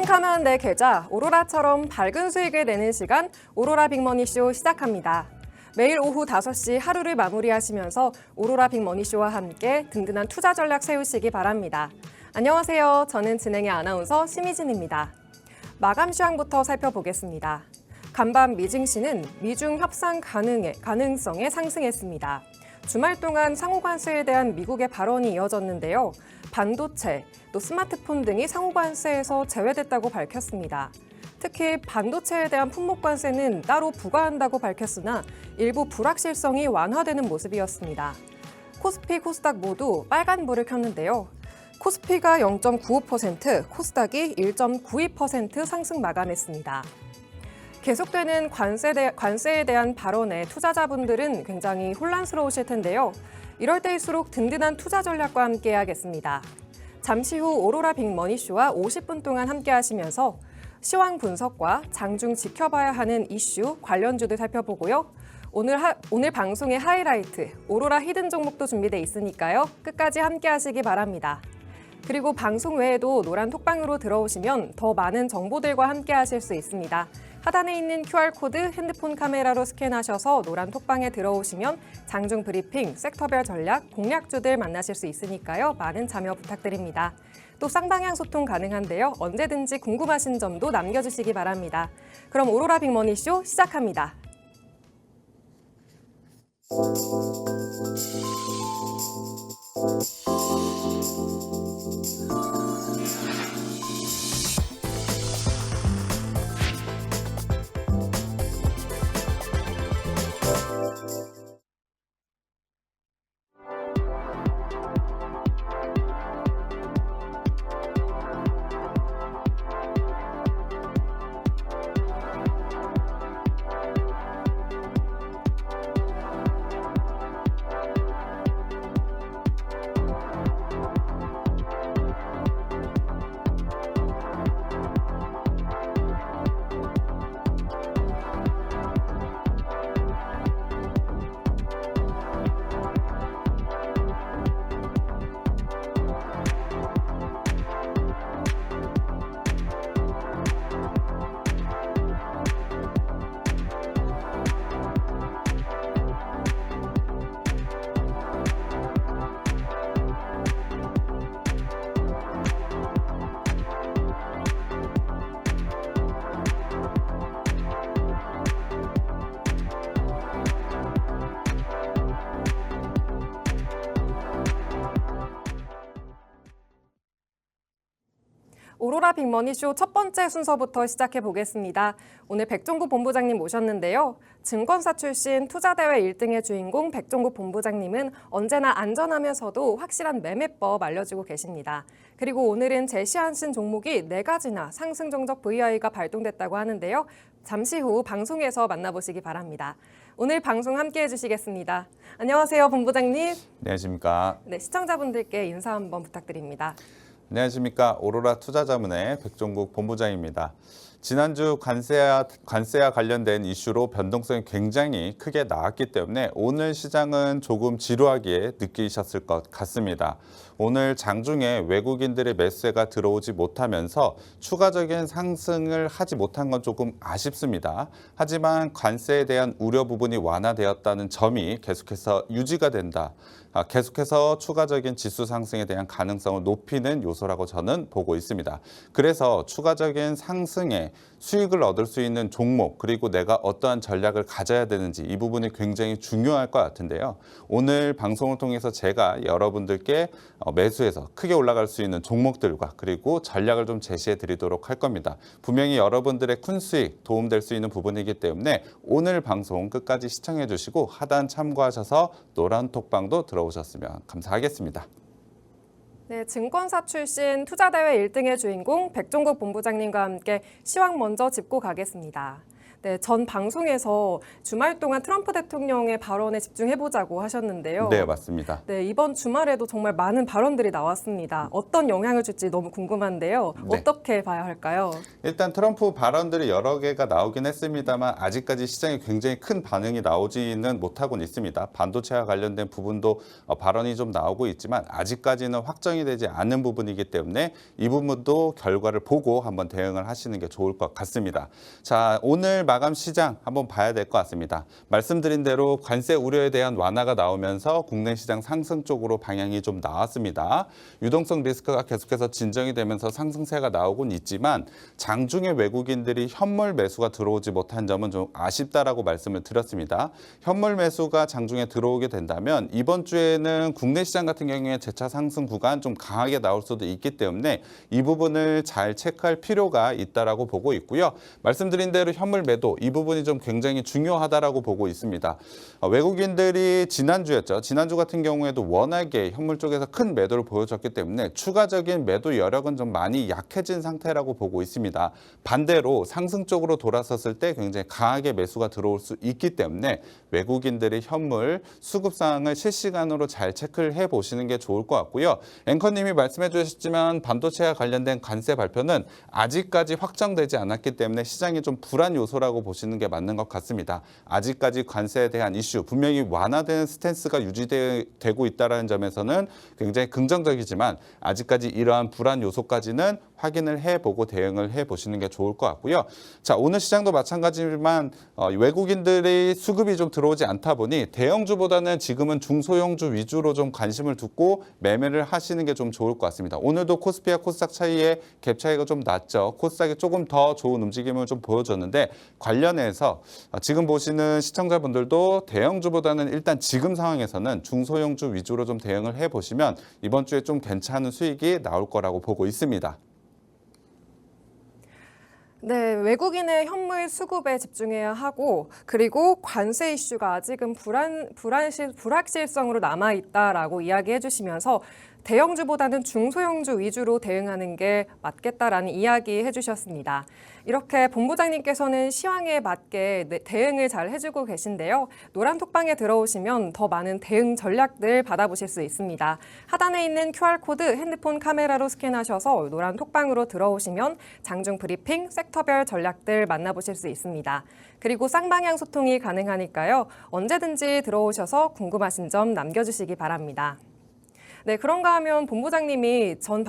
캄캄한 내 계좌 오로라처럼 밝은 수익을 내는 시간 오로라 빅머니쇼 시작합니다. 매일 오후 5시 하루를 마무리하시면서 오로라 빅머니쇼와 함께 든든한 투자 전략 세우시기 바랍니다. 안녕하세요. 저는 진행의 아나운서 심희진입니다. 마감 시황부터 살펴보겠습니다. 간밤 미증시는 미중 협상 가능성에 상승했습니다. 주말 동안 상호관세에 대한 미국의 발언이 이어졌는데요. 반도체, 또 스마트폰 등이 상호관세에서 제외됐다고 밝혔습니다. 특히 반도체에 대한 품목관세는 따로 부과한다고 밝혔으나 일부 불확실성이 완화되는 모습이었습니다. 코스피, 코스닥 모두 빨간불을 켰는데요. 코스피가 0.95%, 코스닥이 1.92% 상승 마감했습니다. 계속되는 관세에 대한 발언에 투자자분들은 굉장히 혼란스러우실 텐데요. 이럴 때일수록 든든한 투자 전략과 함께 해야겠습니다. 잠시 후 오로라 빅머니쇼와 50분 동안 함께 하시면서 시황 분석과 장중 지켜봐야 하는 이슈, 관련주들 살펴보고요. 오늘 방송의 하이라이트, 오로라 히든 종목도 준비돼 있으니까요. 끝까지 함께 하시기 바랍니다. 그리고 방송 외에도 노란 톡방으로 들어오시면 더 많은 정보들과 함께 하실 수 있습니다. 하단에 있는 QR코드 핸드폰 카메라로 스캔하셔서 노란 톡방에 들어오시면 장중 브리핑, 섹터별 전략, 공략주들 만나실 수 있으니까요. 많은 참여 부탁드립니다. 또 쌍방향 소통 가능한데요. 언제든지 궁금하신 점도 남겨주시기 바랍니다. 그럼 오로라 빅머니쇼 시작합니다. 오로라 빅머니쇼 첫 번째 순서부터 시작해 보겠습니다. 오늘 백종국 본부장님 모셨는데요. 증권사 출신 투자대회 1등의 주인공 백종국 본부장님은 언제나 안전하면서도 확실한 매매법 알려주고 계십니다. 그리고 오늘은 제시하신 종목이 4가지나 상승 정적 VI가 발동됐다고 하는데요. 잠시 후 방송에서 만나보시기 바랍니다. 오늘 방송 함께 해주시겠습니다. 안녕하세요, 본부장님. 안녕하십니까. 네, 시청자분들께 인사 한번 부탁드립니다. 안녕하십니까. 오로라 투자자문의 백종국 본부장입니다. 지난주 관세와 관련된 이슈로 변동성이 굉장히 크게 나왔기 때문에 오늘 시장은 조금 지루하게 느끼셨을 것 같습니다. 오늘 장중에 외국인들의 매수세가 들어오지 못하면서 추가적인 상승을 하지 못한 건 조금 아쉽습니다. 하지만 관세에 대한 우려 부분이 완화되었다는 점이 계속해서 유지가 된다. 계속해서 추가적인 지수 상승에 대한 가능성을 높이는 요소라고 저는 보고 있습니다. 그래서 추가적인 상승에 수익을 얻을 수 있는 종목, 그리고 내가 어떠한 전략을 가져야 되는지 이 부분이 굉장히 중요할 것 같은데요. 오늘 방송을 통해서 제가 여러분들께 매수해서 크게 올라갈 수 있는 종목들과 그리고 전략을 좀 제시해 드리도록 할 겁니다. 분명히 여러분들의 큰 수익 도움될 수 있는 부분이기 때문에 오늘 방송 끝까지 시청해 주시고 하단 참고하셔서 노란 톡방도 들어오셨으면 감사하겠습니다. 네, 증권사 출신 투자대회 1등의 주인공 백종국 본부장님과 함께 시황 먼저 짚고 가겠습니다. 네, 전 방송에서 주말 동안 트럼프 대통령의 발언에 집중해보자고 하셨는데요. 네, 맞습니다. 네, 이번 주말에도 정말 많은 발언들이 나왔습니다. 어떤 영향을 줄지 너무 궁금한데요. 네. 어떻게 봐야 할까요? 일단 트럼프 발언들이 여러 개가 나오긴 했습니다만 아직까지 시장에 굉장히 큰 반응이 나오지는 못하고는 있습니다. 반도체와 관련된 부분도 발언이 좀 나오고 있지만 아직까지는 확정이 되지 않은 부분이기 때문에 이 부분도 결과를 보고 한번 대응을 하시는 게 좋을 것 같습니다. 자, 오늘 마감 시장 한번 봐야 될 것 같습니다. 말씀드린 대로 관세 우려에 대한 완화가 나오면서 국내 시장 상승 쪽으로 방향이 좀 나왔습니다. 유동성 리스크가 계속해서 진정이 되면서 상승세가 나오곤 있지만 장중에 외국인들이 현물 매수가 들어오지 못한 점은 좀 아쉽다라고 말씀을 드렸습니다. 현물 매수가 장중에 들어오게 된다면 이번 주에는 국내 시장 같은 경우에 재차 상승 구간 좀 강하게 나올 수도 있기 때문에 이 부분을 잘 체크할 필요가 있다라고 보고 있고요. 말씀드린 대로 현물 매도 이 부분이 좀 굉장히 중요하다라고 보고 있습니다. 외국인들이 지난주였죠. 지난주 같은 경우에도 워낙에 현물 쪽에서 큰 매도를 보여줬기 때문에 추가적인 매도 여력은 좀 많이 약해진 상태라고 보고 있습니다. 반대로 상승 쪽으로 돌아섰을 때 굉장히 강하게 매수가 들어올 수 있기 때문에 외국인들의 현물 수급 사항을 실시간으로 잘 체크를 해보시는 게 좋을 것 같고요. 앵커님이 말씀해 주셨지만 반도체와 관련된 관세 발표는 아직까지 확정되지 않았기 때문에 시장이 좀 불안 요소라고 보시는 게 맞는 것 같습니다. 아직까지 관세에 대한 이슈, 분명히 완화되는 스탠스가 유지되고 있다는 점에서는 굉장히 긍정적이지만 아직까지 이러한 불안 요소까지는 확인을 해보고 대응을 해보시는 게 좋을 것 같고요. 자, 오늘 시장도 마찬가지지만 외국인들의 수급이 좀 들어오지 않다 보니 대형주보다는 지금은 중소형주 위주로 좀 관심을 두고 매매를 하시는 게 좀 좋을 것 같습니다. 오늘도 코스피와 코스닥 차이에 갭 차이가 좀 났죠. 코스닥이 조금 더 좋은 움직임을 좀 보여줬는데 관련해서 지금 보시는 시청자분들도 대형주보다는 일단 지금 상황에서는 중소형주 위주로 좀 대응을 해보시면 이번 주에 좀 괜찮은 수익이 나올 거라고 보고 있습니다. 네, 외국인의 현물 수급에 집중해야 하고 그리고 관세 이슈가 아직은 불확실성으로 남아있다라고 이야기해 주시면서 대형주보다는 중소형주 위주로 대응하는 게 맞겠다라는 이야기 해주셨습니다. 이렇게 본부장님께서는 시황에 맞게 대응을 잘 해주고 계신데요. 노란톡방에 들어오시면 더 많은 대응 전략들 받아보실 수 있습니다. 하단에 있는 QR코드 핸드폰 카메라로 스캔하셔서 노란톡방으로 들어오시면 장중 브리핑, 섹터별 전략들 만나보실 수 있습니다. 그리고 쌍방향 소통이 가능하니까요. 언제든지 들어오셔서 궁금하신 점 남겨주시기 바랍니다. 네, 그런가 하면 본부장님이 전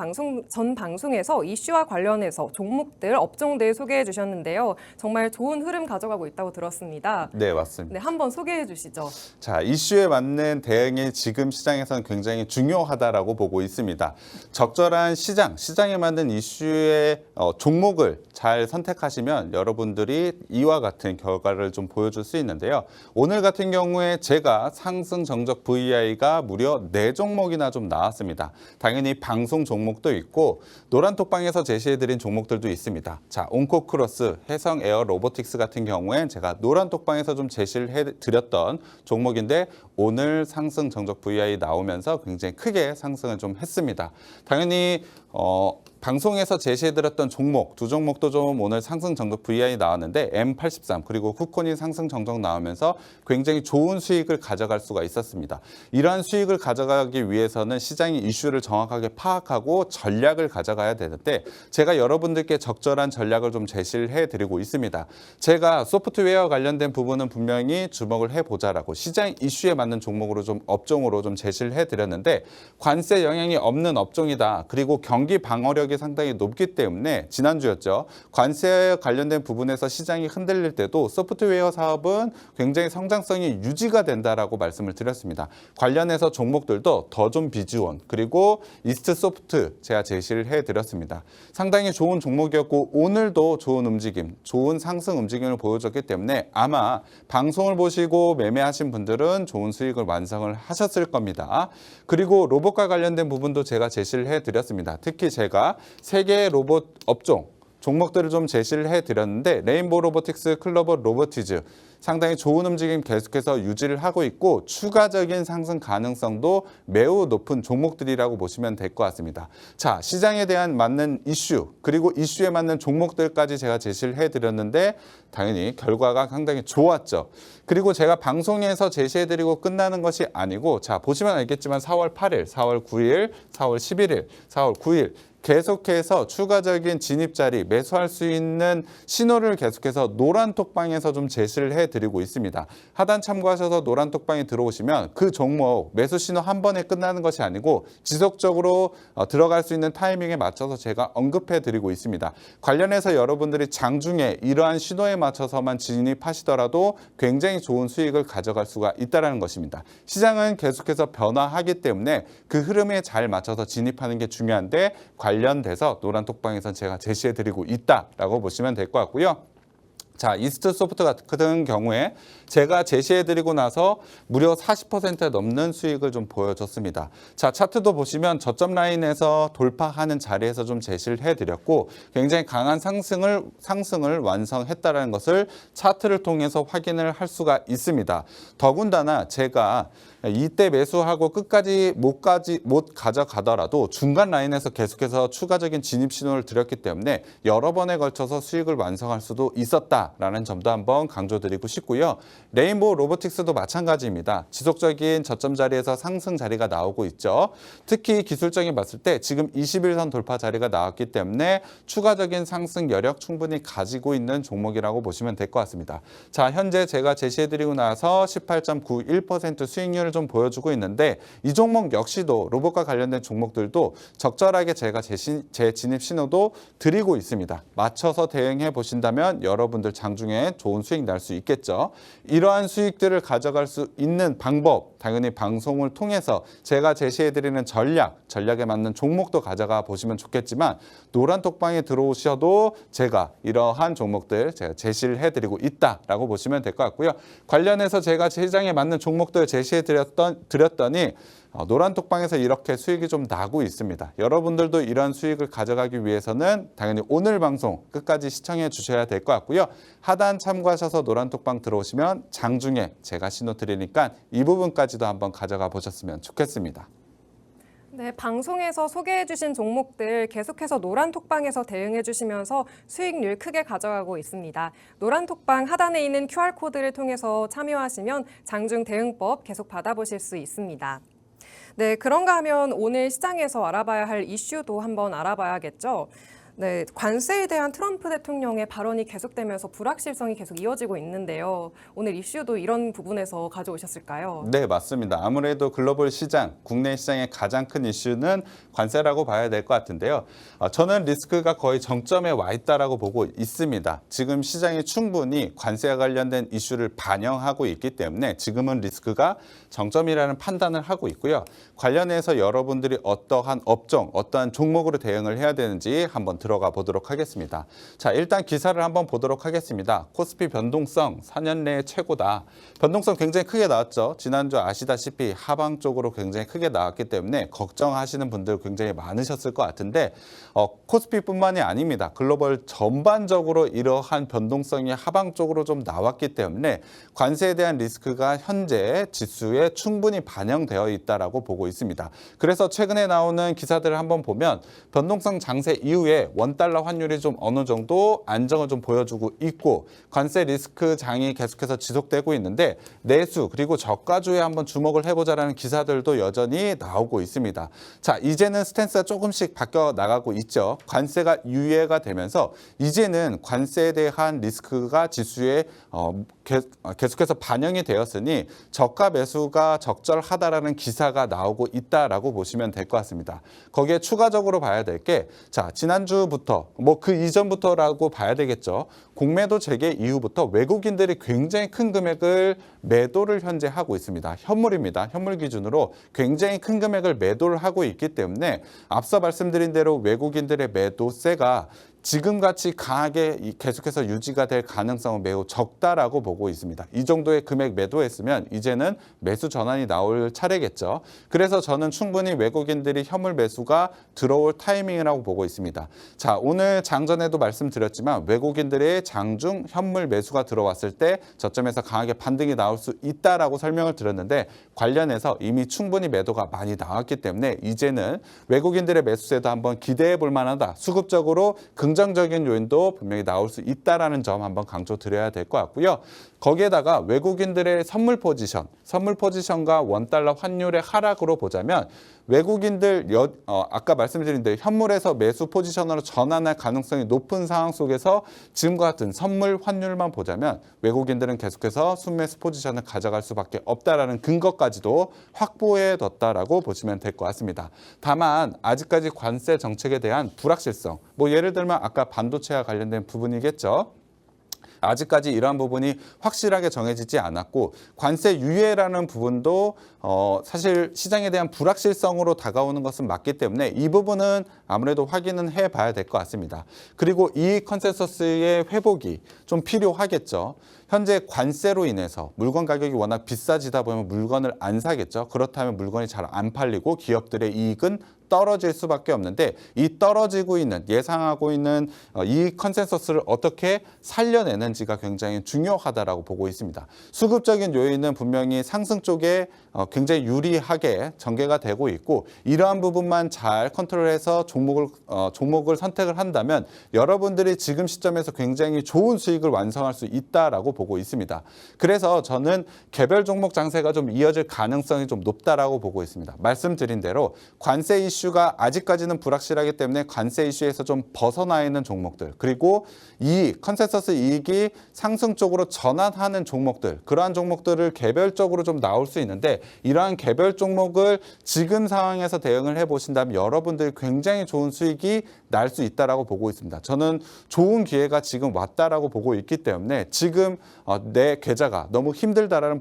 방송에서 이슈와 관련해서 종목들, 업종들 소개해 주셨는데요. 정말 좋은 흐름 가져가고 있다고 들었습니다. 네, 맞습니다. 네, 한번 소개해 주시죠. 자, 이슈에 맞는 대응이 지금 시장에서는 굉장히 중요하다라고 보고 있습니다. 적절한 시장에 맞는 이슈의 종목을 잘 선택하시면 여러분들이 이와 같은 결과를 좀 보여줄 수 있는데요. 오늘 같은 경우에 제가 상승 정적 VI가 무려 4종목이나 좀 나왔습니다. 당연히 방송 종목도 있고 노란톡방에서 제시해드린 종목들도 있습니다. 자, 온코크로스, 해성에어 로보틱스 같은 경우엔 제가 노란톡방에서 좀 제시를 해드렸던 종목인데 오늘 상승 정적 VI 나오면서 굉장히 크게 상승을 좀 했습니다. 당연히 방송에서 제시해드렸던 종목, 두 종목도 좀 오늘 상승 정적 VI 나왔는데 M83 그리고 쿠코닌 상승 정적 나오면서 굉장히 좋은 수익을 가져갈 수가 있었습니다. 이러한 수익을 가져가기 위해서는 시장의 이슈를 정확하게 파악하고 전략을 가져가야 되는데 제가 여러분들께 적절한 전략을 좀 제시를 해드리고 있습니다. 제가 소프트웨어 관련된 부분은 분명히 주목을 해보자라고 시장 이슈에 맞는 종목으로 좀 업종으로 좀 제시를 해드렸는데 관세 영향이 없는 업종이다. 그리고 경기 방어력이 상당히 높기 때문에 지난주였죠. 관세에 관련된 부분에서 시장이 흔들릴 때도 소프트웨어 사업은 굉장히 성장성이 유지가 된다라고 말씀을 드렸습니다. 관련해서 종목들도 더존 비즈원 그리고 이스트소프트 제가 제시를 해드렸습니다. 상당히 좋은 종목이었고 오늘도 좋은 움직임, 좋은 상승 움직임을 보여줬기 때문에 아마 방송을 보시고 매매하신 분들은 좋은 수익을 완성을 하셨을 겁니다. 그리고 로봇과 관련된 부분도 제가 제시를 해드렸습니다. 특히 제가 세계 로봇 업종 종목들을 좀 제시를 해드렸는데 레인보우 로보틱스, 클로버 로보티즈 상당히 좋은 움직임 계속해서 유지를 하고 있고 추가적인 상승 가능성도 매우 높은 종목들이라고 보시면 될 것 같습니다. 자, 시장에 대한 맞는 이슈 그리고 이슈에 맞는 종목들까지 제가 제시를 해드렸는데 당연히 결과가 상당히 좋았죠. 그리고 제가 방송에서 제시해드리고 끝나는 것이 아니고 자 보시면 알겠지만 4월 8일, 4월 9일, 4월 11일, 4월 9일 계속해서 추가적인 진입 자리, 매수할 수 있는 신호를 계속해서 노란 톡방에서 좀 제시를 해드리고 있습니다. 하단 참고하셔서 노란 톡방에 들어오시면 그 종목 매수 신호 한 번에 끝나는 것이 아니고 지속적으로 들어갈 수 있는 타이밍에 맞춰서 제가 언급해드리고 있습니다. 관련해서 여러분들이 장중에 이러한 신호에 맞춰서만 진입하시더라도 굉장히 좋은 수익을 가져갈 수가 있다는 것입니다. 시장은 계속해서 변화하기 때문에 그 흐름에 잘 맞춰서 진입하는 게 중요한데 관련돼서 노란 톡방에선 제가 제시해드리고 있다라고 보시면 될 것 같고요. 자, 이스트 소프트 같은 경우에 제가 제시해드리고 나서 무려 40% 넘는 수익을 좀 보여줬습니다. 자, 차트도 보시면 저점 라인에서 돌파하는 자리에서 좀 제시를 해드렸고 굉장히 강한 상승을 완성했다는 것을 차트를 통해서 확인을 할 수가 있습니다. 더군다나 제가 이때 매수하고 끝까지 못 가져가더라도 중간 라인에서 계속해서 추가적인 진입 신호를 드렸기 때문에 여러 번에 걸쳐서 수익을 완성할 수도 있었다라는 점도 한번 강조드리고 싶고요. 레인보우 로보틱스도 마찬가지입니다. 지속적인 저점 자리에서 상승 자리가 나오고 있죠. 특히 기술적인 봤을 때 지금 21선 돌파 자리가 나왔기 때문에 추가적인 상승 여력 충분히 가지고 있는 종목이라고 보시면 될 것 같습니다. 자, 현재 제가 제시해드리고 나서 18.91% 수익률 좀 보여주고 있는데 이 종목 역시도 로봇과 관련된 종목들도 적절하게 제가 제 진입 신호도 드리고 있습니다. 맞춰서 대응해 보신다면 여러분들 장중에 좋은 수익 날 수 있겠죠. 이러한 수익들을 가져갈 수 있는 방법 당연히 방송을 통해서 제가 제시해드리는 전략에 맞는 종목도 가져가 보시면 좋겠지만 노란 톡방에 들어오셔도 제가 이러한 종목들 제가 제시를 해드리고 있다라고 보시면 될 것 같고요. 관련해서 제가 시장에 맞는 종목들 제시해드렸더니 노란 톡방에서 이렇게 수익이 좀 나고 있습니다. 여러분들도 이런 수익을 가져가기 위해서는 당연히 오늘 방송 끝까지 시청해 주셔야 될 것 같고요. 하단 참고하셔서 노란 톡방 들어오시면 장중에 제가 신호 드리니까 이 부분까지도 한번 가져가 보셨으면 좋겠습니다. 네, 방송에서 소개해 주신 종목들 계속해서 노란 톡방에서 대응해 주시면서 수익률 크게 가져가고 있습니다. 노란 톡방 하단에 있는 QR코드를 통해서 참여하시면 장중 대응법 계속 받아보실 수 있습니다. 네, 그런가 하면 오늘 시장에서 알아봐야 할 이슈도 한번 알아봐야겠죠. 네, 관세에 대한 트럼프 대통령의 발언이 계속되면서 불확실성이 계속 이어지고 있는데요. 오늘 이슈도 이런 부분에서 가져오셨을까요? 네, 맞습니다. 아무래도 글로벌 시장, 국내 시장의 가장 큰 이슈는 관세라고 봐야 될 것 같은데요. 저는 리스크가 거의 정점에 와 있다라고 보고 있습니다. 지금 시장이 충분히 관세와 관련된 이슈를 반영하고 있기 때문에 지금은 리스크가 정점이라는 판단을 하고 있고요. 관련해서 여러분들이 어떠한 업종, 어떠한 종목으로 대응을 해야 되는지 한번 들어가 보도록 하겠습니다. 자, 일단 기사를 한번 보도록 하겠습니다. 코스피 변동성 4년 내에 최고다. 변동성 굉장히 크게 나왔죠. 지난주 아시다시피 하방 쪽으로 굉장히 크게 나왔기 때문에 걱정하시는 분들 굉장히 많으셨을 것 같은데 코스피뿐만이 아닙니다. 글로벌 전반적으로 이러한 변동성이 하방 쪽으로 좀 나왔기 때문에 관세에 대한 리스크가 현재 지수에 충분히 반영되어 있다라고 보고 있습니다. 그래서 최근에 나오는 기사들을 한번 보면 변동성 장세 이후에 원달러 환율이 좀 어느 정도 안정을 좀 보여주고 있고 관세 리스크 장이 계속해서 지속되고 있는데 내수 그리고 저가주에 한번 주목을 해보자라는 기사들도 여전히 나오고 있습니다. 자, 이제는 스탠스가 조금씩 바뀌어 나가고 있죠. 관세가 유예가 되면서 이제는 관세에 대한 리스크가 지수에 계속해서 반영이 되었으니 저가 매수가 적절하다라는 기사가 나오고 있다라고 보시면 될 것 같습니다. 거기에 추가적으로 봐야 될 게 자, 지난주부터 그 이전부터라고 봐야 되겠죠. 공매도 재개 이후부터 외국인들이 굉장히 큰 금액을 매도를 현재 하고 있습니다. 현물입니다. 현물 기준으로 굉장히 큰 금액을 매도를 하고 있기 때문에 앞서 말씀드린 대로 외국인들의 매도세가 지금같이 강하게 계속해서 유지가 될 가능성은 매우 적다라고 보고 있습니다. 이 정도의 금액 매도했으면 이제는 매수 전환이 나올 차례겠죠. 그래서 저는 충분히 외국인들이 현물 매수가 들어올 타이밍이라고 보고 있습니다. 자, 오늘 장전에도 말씀드렸지만 외국인들의 장중 현물 매수가 들어왔을 때 저점에서 강하게 반등이 나올 수 있다라고 설명을 드렸는데 관련해서 이미 충분히 매도가 많이 나왔기 때문에 이제는 외국인들의 매수세도 한번 기대해 볼 만하다. 수급적으로 긍정적인 요인도 분명히 나올 수 있다라는 점 한번 강조드려야 될 것 같고요. 거기에다가 외국인들의 선물 포지션과 원달러 환율의 하락으로 보자면 외국인들 아까 말씀드린 대로 현물에서 매수 포지션으로 전환할 가능성이 높은 상황 속에서 지금과 같은 선물 환율만 보자면 외국인들은 계속해서 순매수 포지션을 가져갈 수밖에 없다라는 근거까지도 확보해뒀다라고 보시면 될 것 같습니다. 다만 아직까지 관세 정책에 대한 불확실성, 뭐 예를 들면 아까 반도체와 관련된 부분이겠죠. 아직까지 이러한 부분이 확실하게 정해지지 않았고 관세 유예라는 부분도 사실 시장에 대한 불확실성으로 다가오는 것은 맞기 때문에 이 부분은 아무래도 확인은 해봐야 될 것 같습니다. 그리고 이 컨센서스의 회복이 좀 필요하겠죠. 현재 관세로 인해서 물건 가격이 워낙 비싸지다 보면 물건을 안 사겠죠. 그렇다면 물건이 잘 안 팔리고 기업들의 이익은 떨어질 수밖에 없는데 이 떨어지고 있는 예상하고 있는 이 컨센서스를 어떻게 살려내는지가 굉장히 중요하다라고 보고 있습니다. 수급적인 요인은 분명히 상승 쪽에 굉장히 유리하게 전개가 되고 있고 이러한 부분만 잘 컨트롤해서 종목을 선택을 한다면 여러분들이 지금 시점에서 굉장히 좋은 수익을 완성할 수 있다라고 보고 있습니다. 그래서 저는 개별 종목 장세가 좀 이어질 가능성이 좀 높다라고 보고 있습니다. 말씀드린 대로 관세 이슈가 아직까지는 불확실하기 때문에 관세 이슈에서 좀 벗어나 있는 종목들 그리고 이 컨센서스 이익이 상승 쪽으로 전환하는 종목들 그러한 종목들을 개별적으로 좀 나올 수 있는데 이러한 개별 종목을 지금 상황에서 대응을 해보신다면 여러분들이 굉장히 좋은 수익이 날 수 있다라고 보고 있습니다. 저는 좋은 기회가 지금 왔다라고 보고 있기 때문에 지금 내 계좌가 너무 힘들다라는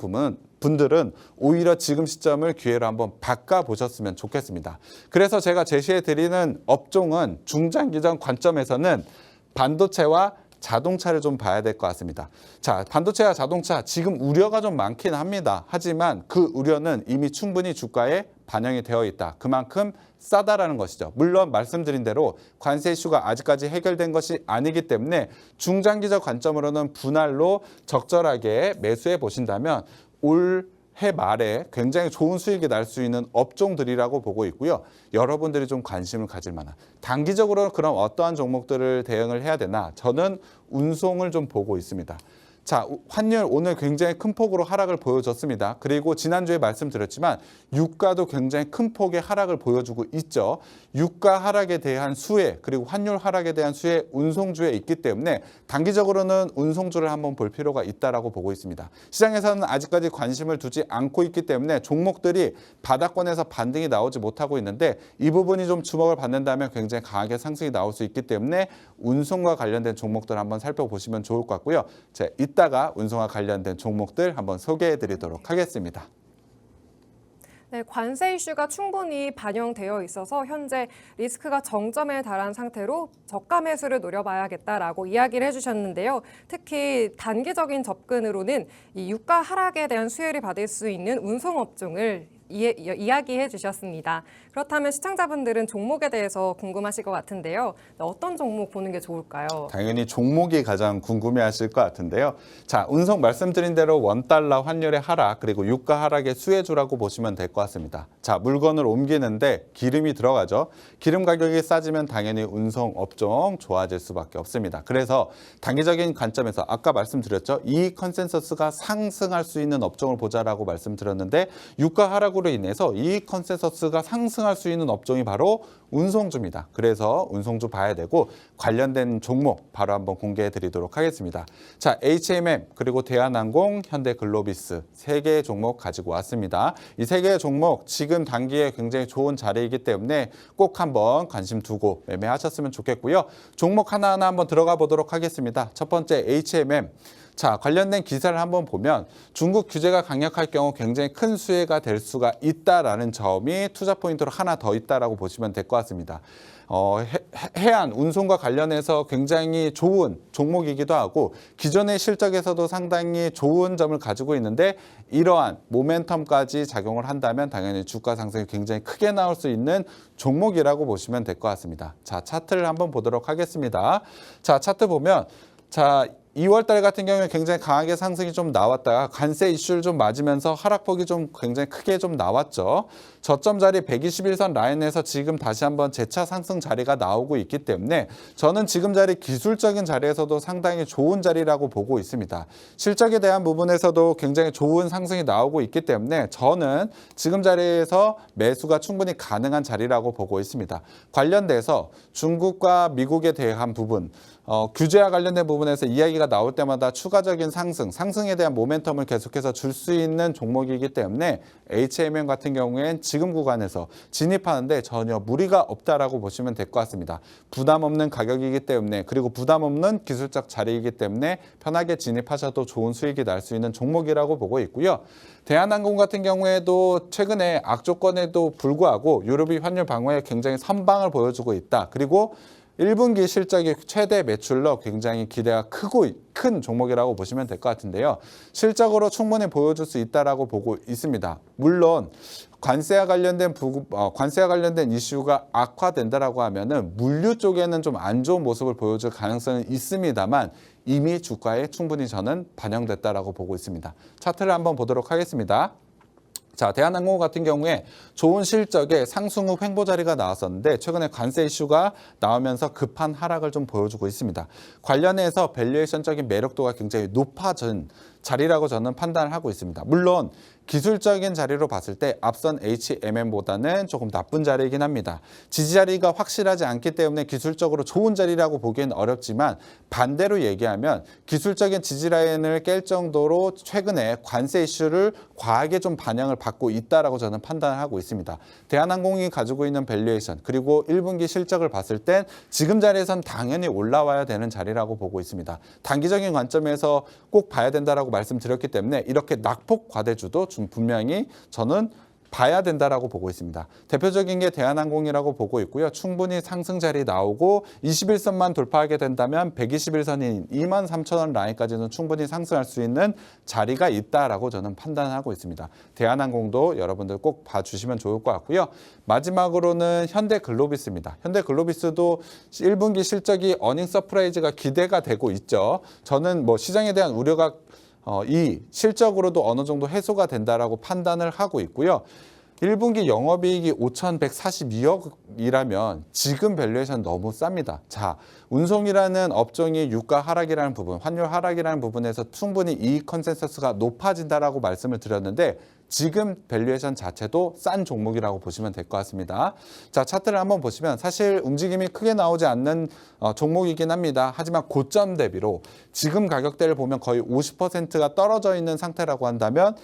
분들은 오히려 지금 시점을 기회로 한번 바꿔보셨으면 좋겠습니다. 그래서 제가 제시해드리는 업종은 중장기적 관점에서는 반도체와 자동차를 좀 봐야 될 것 같습니다. 자, 반도체와 자동차 지금 우려가 좀 많긴 합니다. 하지만 그 우려는 이미 충분히 주가에 반영이 되어 있다. 그만큼 싸다라는 것이죠. 물론 말씀드린 대로 관세 이슈가 아직까지 해결된 것이 아니기 때문에 중장기적 관점으로는 분할로 적절하게 매수해 보신다면 올해 말에 굉장히 좋은 수익이 날 수 있는 업종들이라고 보고 있고요. 여러분들이 좀 관심을 가질 만한 단기적으로 그럼 어떠한 종목들을 대응을 해야 되나 저는 운송을 좀 보고 있습니다. 자, 환율 오늘 굉장히 큰 폭으로 하락을 보여줬습니다. 그리고 지난주에 말씀드렸지만 유가도 굉장히 큰 폭의 하락을 보여주고 있죠. 유가 하락에 대한 수혜 그리고 환율 하락에 대한 수혜 운송주에 있기 때문에 단기적으로는 운송주를 한번 볼 필요가 있다라고 보고 있습니다. 시장에서는 아직까지 관심을 두지 않고 있기 때문에 종목들이 바닥권에서 반등이 나오지 못하고 있는데 이 부분이 좀 주목을 받는다면 굉장히 강하게 상승이 나올 수 있기 때문에 운송과 관련된 종목들 한번 살펴보시면 좋을 것 같고요. 이따가 운송과 관련된 종목들 한번 소개해 드리도록 하겠습니다. 네, 관세 이슈가 충분히 반영되어 있어서 현재 리스크가 정점에 달한 상태로 저가 매수를 노려봐야겠다라고 이야기를 해주셨는데요. 특히 단기적인 접근으로는 이 유가 하락에 대한 수혜를 받을 수 있는 운송업종을 이야기해 주셨습니다. 그렇다면 시청자분들은 종목에 대해서 궁금하실 것 같은데요. 어떤 종목 보는 게 좋을까요? 당연히 종목이 가장 궁금해하실 것 같은데요. 자, 운송 말씀드린 대로 원달러 환율의 하락 그리고 유가 하락의 수혜주라고 보시면 될 것 같습니다. 자, 물건을 옮기는데 기름이 들어가죠. 기름 가격이 싸지면 당연히 운송 업종 좋아질 수밖에 없습니다. 그래서 단기적인 관점에서 아까 말씀드렸죠. 이 컨센서스가 상승할 수 있는 업종을 보자라고 말씀드렸는데 유가 하락 으로 인해서 이 컨센서스가 상승할 수 있는 업종이 바로 운송주입니다. 그래서 운송주 봐야 되고 관련된 종목 바로 한번 공개해 드리도록 하겠습니다. 자, HMM 그리고 대한항공, 현대글로비스 세 개의 종목 가지고 왔습니다. 이 세 개의 종목 지금 단기에 굉장히 좋은 자리이기 때문에 꼭 한번 관심 두고 매매하셨으면 좋겠고요. 종목 하나하나 한번 들어가 보도록 하겠습니다. 첫 번째 HMM. 자, 관련된 기사를 한번 보면 중국 규제가 강력할 경우 굉장히 큰 수혜가 될 수가 있다라는 점이 투자 포인트로 하나 더 있다라고 보시면 될 것 같습니다. 해안 운송과 관련해서 굉장히 좋은 종목이기도 하고 기존의 실적에서도 상당히 좋은 점을 가지고 있는데 이러한 모멘텀까지 작용을 한다면 당연히 주가 상승이 굉장히 크게 나올 수 있는 종목이라고 보시면 될 것 같습니다. 자, 차트를 한번 보도록 하겠습니다. 자, 차트 보면 자, 2월 달 같은 경우에 굉장히 강하게 상승이 좀 나왔다가 관세 이슈를 좀 맞으면서 하락폭이 좀 굉장히 크게 좀 나왔죠. 저점 자리 121선 라인에서 지금 다시 한번 재차 상승 자리가 나오고 있기 때문에 저는 지금 자리 기술적인 자리에서도 상당히 좋은 자리라고 보고 있습니다. 실적에 대한 부분에서도 굉장히 좋은 상승이 나오고 있기 때문에 저는 지금 자리에서 매수가 충분히 가능한 자리라고 보고 있습니다. 관련돼서 중국과 미국에 대한 부분 규제와 관련된 부분에서 이야기가 나올 때마다 추가적인 상승에 대한 모멘텀을 계속해서 줄 수 있는 종목이기 때문에 HMM 같은 경우엔 지금 구간에서 진입하는데 전혀 무리가 없다라고 보시면 될 것 같습니다. 부담 없는 가격이기 때문에 그리고 부담 없는 기술적 자리이기 때문에 편하게 진입하셔도 좋은 수익이 날 수 있는 종목이라고 보고 있고요. 대한항공 같은 경우에도 최근에 악조건에도 불구하고 유럽이 환율 방어에 굉장히 선방을 보여주고 있다. 그리고 1분기 실적이 최대 매출로 굉장히 기대가 큰 종목이라고 보시면 될 것 같은데요. 실적으로 충분히 보여줄 수 있다라고 보고 있습니다. 물론 관세와 관련된 이슈가 악화된다라고 하면은 물류 쪽에는 좀 안 좋은 모습을 보여줄 가능성은 있습니다만 이미 주가에 충분히 저는 반영됐다라고 보고 있습니다. 차트를 한번 보도록 하겠습니다. 자, 대한항공 같은 경우에 좋은 실적에 상승 후 횡보 자리가 나왔었는데 최근에 관세 이슈가 나오면서 급한 하락을 좀 보여주고 있습니다. 관련해서 밸류에이션적인 매력도가 굉장히 높아진 자리라고 저는 판단을 하고 있습니다. 물론 기술적인 자리로 봤을 때 앞선 HMM보다는 조금 나쁜 자리이긴 합니다. 지지 자리가 확실하지 않기 때문에 기술적으로 좋은 자리라고 보기엔 어렵지만 반대로 얘기하면 기술적인 지지 라인을 깰 정도로 최근에 관세 이슈를 과하게 좀 반영을 받고 있다라고 저는 판단을 하고 있습니다. 대한항공이 가지고 있는 밸류에이션 그리고 1분기 실적을 봤을 땐 지금 자리에선 당연히 올라와야 되는 자리라고 보고 있습니다. 단기적인 관점에서 꼭 봐야 된다라고 말씀드렸기 때문에 이렇게 낙폭 과대주도 좀 분명히 저는 봐야 된다라고 보고 있습니다. 대표적인 게 대한항공이라고 보고 있고요. 충분히 상승 자리 나오고 21선만 돌파하게 된다면 121선인 23,000원 라인까지는 충분히 상승할 수 있는 자리가 있다라고 저는 판단하고 있습니다. 대한항공도 여러분들 꼭 봐주시면 좋을 것 같고요. 마지막으로는 현대글로비스입니다. 현대글로비스도 1분기 실적이 어닝 서프라이즈가 기대가 되고 있죠. 저는 뭐 시장에 대한 우려가 이 실적으로도 어느 정도 해소가 된다라고 판단을 하고 있고요. 1분기 영업이익이 5,142억이라면 지금 밸류에이션 너무 쌉니다. 자, 운송이라는 업종이 유가 하락이라는 부분, 환율 하락이라는 부분에서 충분히 이익 컨센서스가 높아진다라고 말씀을 드렸는데 지금 밸류에이션 자체도 싼 종목이라고 보시면 될 것 같습니다. 자, 차트를 한번 보시면 사실 움직임이 크게 나오지 않는 종목이긴 합니다. 하지만 고점 대비로 지금 가격대를 보면 거의 50%가 떨어져 있는 상태라고 한다면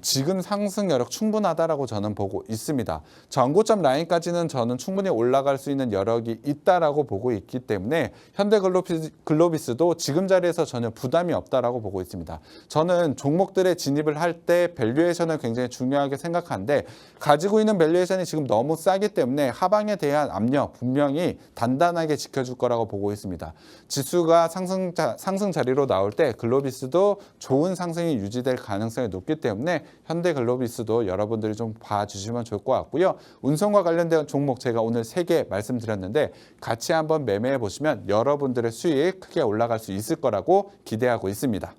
지금 상승 여력 충분하다라고 저는 보고 있습니다. 전고점 라인까지는 저는 충분히 올라갈 수 있는 여력이 있다라고 보고 있기 때문에 현대글로비스도 지금 자리에서 전혀 부담이 없다라고 보고 있습니다. 저는 종목들에 진입을 할 때 밸류에이션을 굉장히 중요하게 생각하는데 가지고 있는 밸류에이션이 지금 너무 싸기 때문에 하방에 대한 압력 분명히 단단하게 지켜줄 거라고 보고 있습니다. 지수가 상승 자리로 나올 때 글로비스도 좋은 상승이 유지될 가능성이 높기 때문에 현대글로비스도 여러분들이 좀 봐주시면 좋을 것 같고요. 운송과 관련된 종목 제가 오늘 3개 말씀드렸는데 같이 한번 매매해 보시면 여러분들의 수익 크게 올라갈 수 있을 거라고 기대하고 있습니다.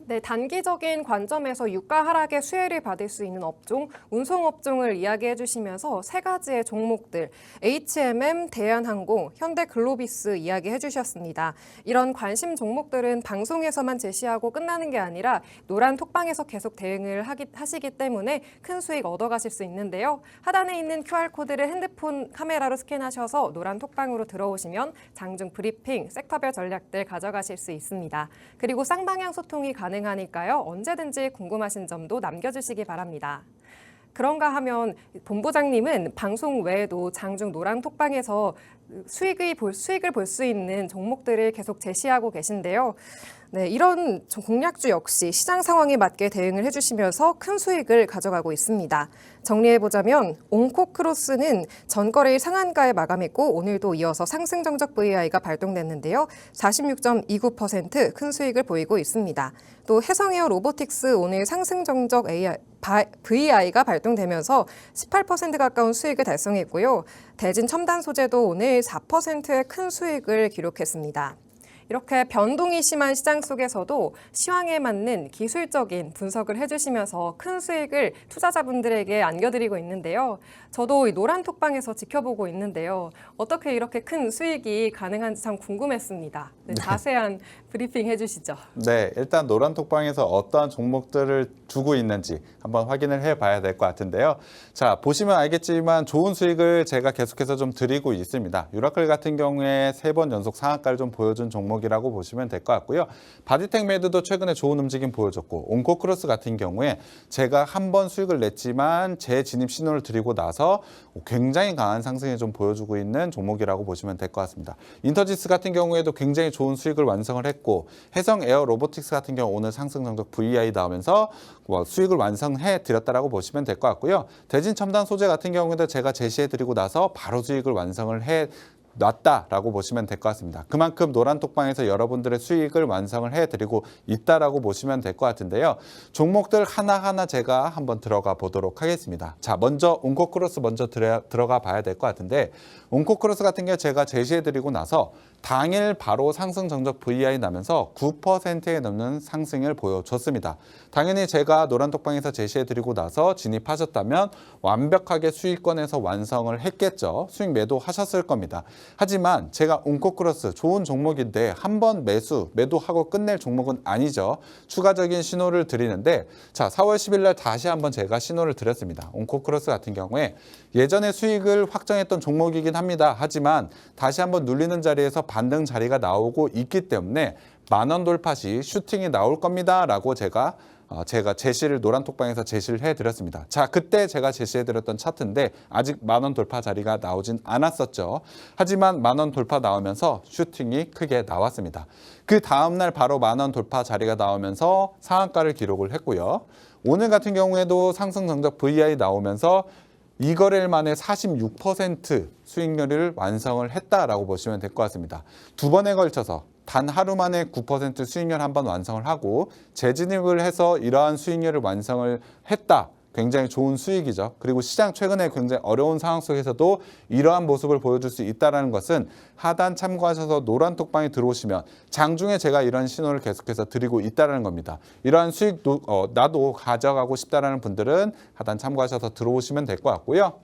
네, 단기적인 관점에서 유가 하락의 수혜를 받을 수 있는 업종, 운송업종을 이야기해 주시면서 3가지의 종목들, HMM, 대한항공, 현대글로비스 이야기해 주셨습니다. 이런 관심 종목들은 방송에서만 제시하고 끝나는 게 아니라 노란 톡방에서 계속 대응을 하시기 때문에 큰 수익 얻어가실 수 있는데요. 하단에 있는 QR코드를 핸드폰 카메라로 스캔하셔서 노란 톡방으로 들어오시면 장중 브리핑, 섹터별 전략들 가져가실 수 있습니다. 그리고 쌍방향 소통이 가능하니까요. 언제든지 궁금하신 점도 남겨주시기 바랍니다. 그런가 하면 본부장님은 방송 외에도 장중 노랑 톡방에서 수익을 볼 수 있는 종목들을 계속 제시하고 계신데요. 네, 이런 공략주 역시 시장 상황에 맞게 대응을 해주시면서 큰 수익을 가져가고 있습니다. 정리해보자면 옹코크로스는 전거래일 상한가에 마감했고 오늘도 이어서 상승 정적 VI가 발동됐는데요. 46.29% 큰 수익을 보이고 있습니다. 또 해성에어 로보틱스 오늘 상승 정적 VI가 발동되면서 18% 가까운 수익을 달성했고요. 대진 첨단 소재도 오늘 4%의 큰 수익을 기록했습니다. 이렇게 변동이 심한 시장 속에서도 시황에 맞는 기술적인 분석을 해주시면서 큰 수익을 투자자분들에게 안겨드리고 있는데요. 저도 이 노란 톡방에서 지켜보고 있는데요. 어떻게 이렇게 큰 수익이 가능한지 참 궁금했습니다. 네, 자세한 브리핑 해주시죠. 네, 일단 노란 톡방에서 어떠한 종목들을 두고 있는지 한번 확인을 해봐야 될 것 같은데요. 자, 보시면 알겠지만 좋은 수익을 제가 계속해서 좀 드리고 있습니다. 유라클 같은 경우에 3번 연속 상한가를 좀 보여준 종목이라고 보시면 될 것 같고요. 바디텍 매드도 최근에 좋은 움직임 보여줬고 옹코크로스 같은 경우에 제가 한 번 수익을 냈지만 재진입 신호를 드리고 나서 굉장히 강한 상승을 좀 보여주고 있는 종목이라고 보시면 될 것 같습니다. 인터지스 같은 경우에도 굉장히 좋은 수익을 완성을 했고 해성 에어 로보틱스 같은 경우 오늘 상승 정적 VI 나오면서 수익을 완성해 드렸다라고 보시면 될 것 같고요. 대진 첨단 소재 같은 경우에도 제가 제시해 드리고 나서 바로 수익을 완성을 해 놨다라고 보시면 될 것 같습니다. 그만큼 노란 톡방에서 여러분들의 수익을 완성을 해드리고 있다라고 보시면 될 것 같은데요. 종목들 하나하나 제가 한번 들어가 보도록 하겠습니다. 자, 먼저 옹코크로스 먼저 들어가 봐야 될 것 같은데 옹코크로스 같은 경우 제가 제시해드리고 나서 당일 바로 상승 정적 VI 나면서 9%에 넘는 상승을 보여줬습니다. 당연히 제가 노란 톡방에서 제시해드리고 나서 진입하셨다면 완벽하게 수익권에서 완성을 했겠죠. 수익 매도하셨을 겁니다. 하지만 제가 옹코크로스 좋은 종목인데 한번 매도하고 끝낼 종목은 아니죠. 추가적인 신호를 드리는데 자, 4월 10일 날 다시 한번 제가 신호를 드렸습니다. 옹코크로스 같은 경우에 예전에 수익을 확정했던 종목이긴 합니다. 하지만 다시 한번 눌리는 자리에서 반등 자리가 나오고 있기 때문에 10,000원 돌파 시 슈팅이 나올 겁니다. 라고 제가 제시를 노란 톡방에서 제시를 해드렸습니다. 자, 그때 제가 제시해드렸던 차트인데 아직 10,000원 돌파 자리가 나오진 않았었죠. 하지만 10,000원 돌파 나오면서 슈팅이 크게 나왔습니다. 그 다음날 바로 10,000원 돌파 자리가 나오면서 상한가를 기록을 했고요. 오늘 같은 경우에도 상승 정적 VI 나오면서 2거래일 만에 46% 수익률을 완성을 했다라고 보시면 될 것 같습니다. 두 번에 걸쳐서 단 하루 만에 9% 수익률 한번 완성을 하고 재진입을 해서 이러한 수익률을 완성을 했다. 굉장히 좋은 수익이죠. 그리고 시장 최근에 굉장히 어려운 상황 속에서도 이러한 모습을 보여줄 수 있다는 것은 하단 참고하셔서 노란 톡방에 들어오시면 장중에 제가 이런 신호를 계속해서 드리고 있다는 겁니다. 이러한 수익도 나도 가져가고 싶다는 분들은 하단 참고하셔서 들어오시면 될 것 같고요.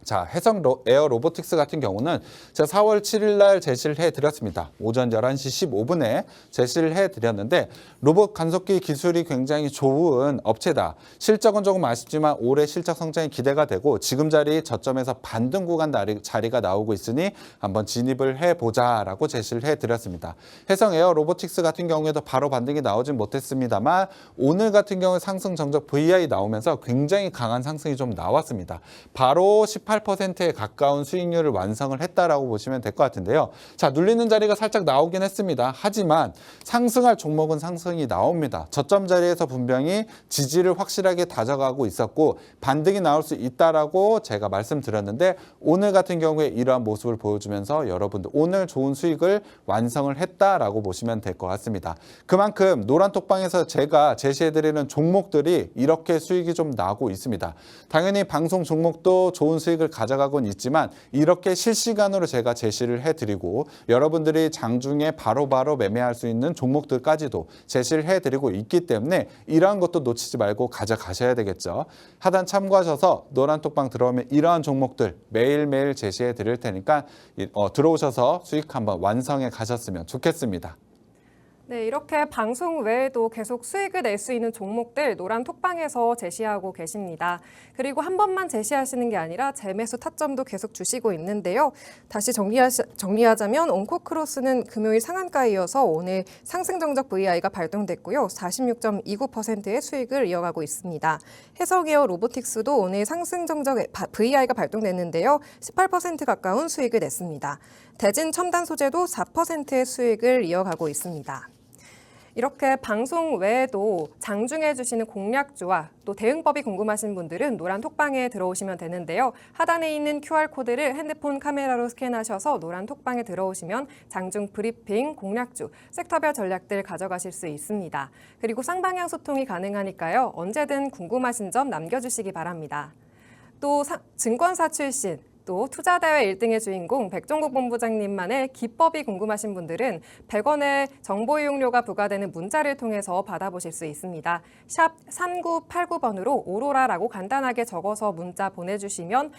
자, 해성 에어 로보틱스 같은 경우는 제가 4월 7일 날 제시를 해드렸습니다. 오전 11시 15분에 제시를 해드렸는데 로봇 간섭기 기술이 굉장히 좋은 업체다. 실적은 조금 아쉽지만 올해 실적 성장이 기대가 되고 지금 자리 저점에서 반등 구간 자리가 나오고 있으니 한번 진입을 해보자라고 제시를 해드렸습니다. 해성 에어 로보틱스 같은 경우에도 바로 반등이 나오진 못했습니다만 오늘 같은 경우 상승 정적 VI 나오면서 굉장히 강한 상승이 좀 나왔습니다. 바로 18%에 가까운 수익률을 완성을 했다라고 보시면 될 것 같은데요. 자, 눌리는 자리가 살짝 나오긴 했습니다. 하지만 상승할 종목은 상승이 나옵니다. 저점 자리에서 분명히 지지를 확실하게 다져가고 있었고 반등이 나올 수 있다라고 제가 말씀드렸는데 오늘 같은 경우에 이러한 모습을 보여주면서 여러분들 오늘 좋은 수익을 완성을 했다라고 보시면 될 것 같습니다. 그만큼 노란 톡방에서 제가 제시해드리는 종목들이 이렇게 수익이 좀 나고 있습니다. 당연히 방송 종목도 좋은 수익을 가져가곤 있지만 이렇게 실시간으로 제가 제시를 해드리고 여러분들이 장중에 바로바로 매매할 수 있는 종목들까지도 제시를 해드리고 있기 때문에 이러한 것도 놓치지 말고 가져가셔야 되겠죠. 하단 참고하셔서 노란톡방 들어오면 이러한 종목들 매일매일 제시해 드릴 테니까 들어오셔서 수익 한번 완성해 가셨으면 좋겠습니다. 네, 이렇게 방송 외에도 계속 수익을 낼 수 있는 종목들 노란 톡방에서 제시하고 계십니다. 그리고 한 번만 제시하시는 게 아니라 재매수 타점도 계속 주시고 있는데요. 다시 정리하자면 옹코크로스는 금요일 상한가에 이어서 오늘 상승 정적 VI가 발동됐고요. 46.29%의 수익을 이어가고 있습니다. 해성에어 로보틱스도 오늘 상승 정적 VI가 발동됐는데요. 18% 가까운 수익을 냈습니다. 대진 첨단 소재도 4%의 수익을 이어가고 있습니다. 이렇게 방송 외에도 장중해 주시는 공략주와 또 대응법이 궁금하신 분들은 노란 톡방에 들어오시면 되는데요. 하단에 있는 QR코드를 핸드폰 카메라로 스캔하셔서 노란 톡방에 들어오시면 장중 브리핑, 공략주, 섹터별 전략들 가져가실 수 있습니다. 그리고 쌍방향 소통이 가능하니까요. 언제든 궁금하신 점 남겨주시기 바랍니다. 또 증권사 출신, 또 투자대회 1등의 주인공 백종국 본부장님만의 기법이 궁금하신 분들은 100원의 정보 이용료가 부과되는 문자를 통해서 받아보실 수 있습니다. 샵 3989번으로 오로라라고 간단하게 적어서 문자 보내주시면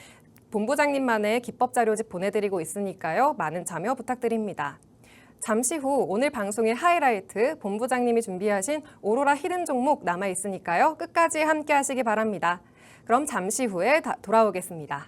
본부장님만의 기법 자료집 보내드리고 있으니까요. 많은 참여 부탁드립니다. 잠시 후 오늘 방송의 하이라이트 본부장님이 준비하신 오로라 히든 종목 남아있으니까요. 끝까지 함께 하시기 바랍니다. 그럼 잠시 후에 돌아오겠습니다.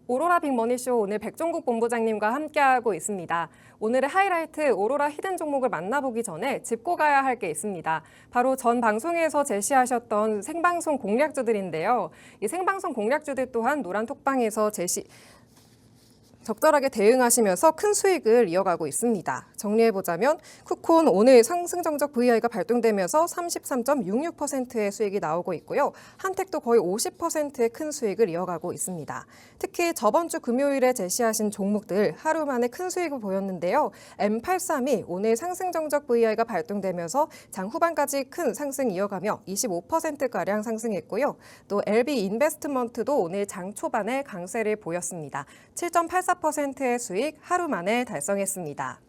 오로라 빅머니쇼 오늘 백종국 본부장님과 함께하고 있습니다. 오늘의 하이라이트 오로라 히든 종목을 만나보기 전에 짚고 가야 할 게 있습니다. 바로 전 방송에서 제시하셨던 생방송 공략주들인데요. 이 생방송 공략주들 또한 노란 톡방에서 적절하게 대응하시면서 큰 수익을 이어가고 있습니다. 정리해보자면 쿠콘 오늘 상승 정적 VI가 발동되면서 33.66%의 수익이 나오고 있고요. 한택도 거의 50%의 큰 수익을 이어가고 있습니다. 특히 저번 주 금요일에 제시하신 종목들 하루 만에 큰 수익을 보였는데요. M832 오늘 상승 정적 VI가 발동되면서 장 후반까지 큰 상승 이어가며 25%가량 상승했고요. 또 LB 인베스트먼트도 오늘 장 초반에 강세를 보였습니다. 7.84%의 수익 하루 만에 달성했습니다.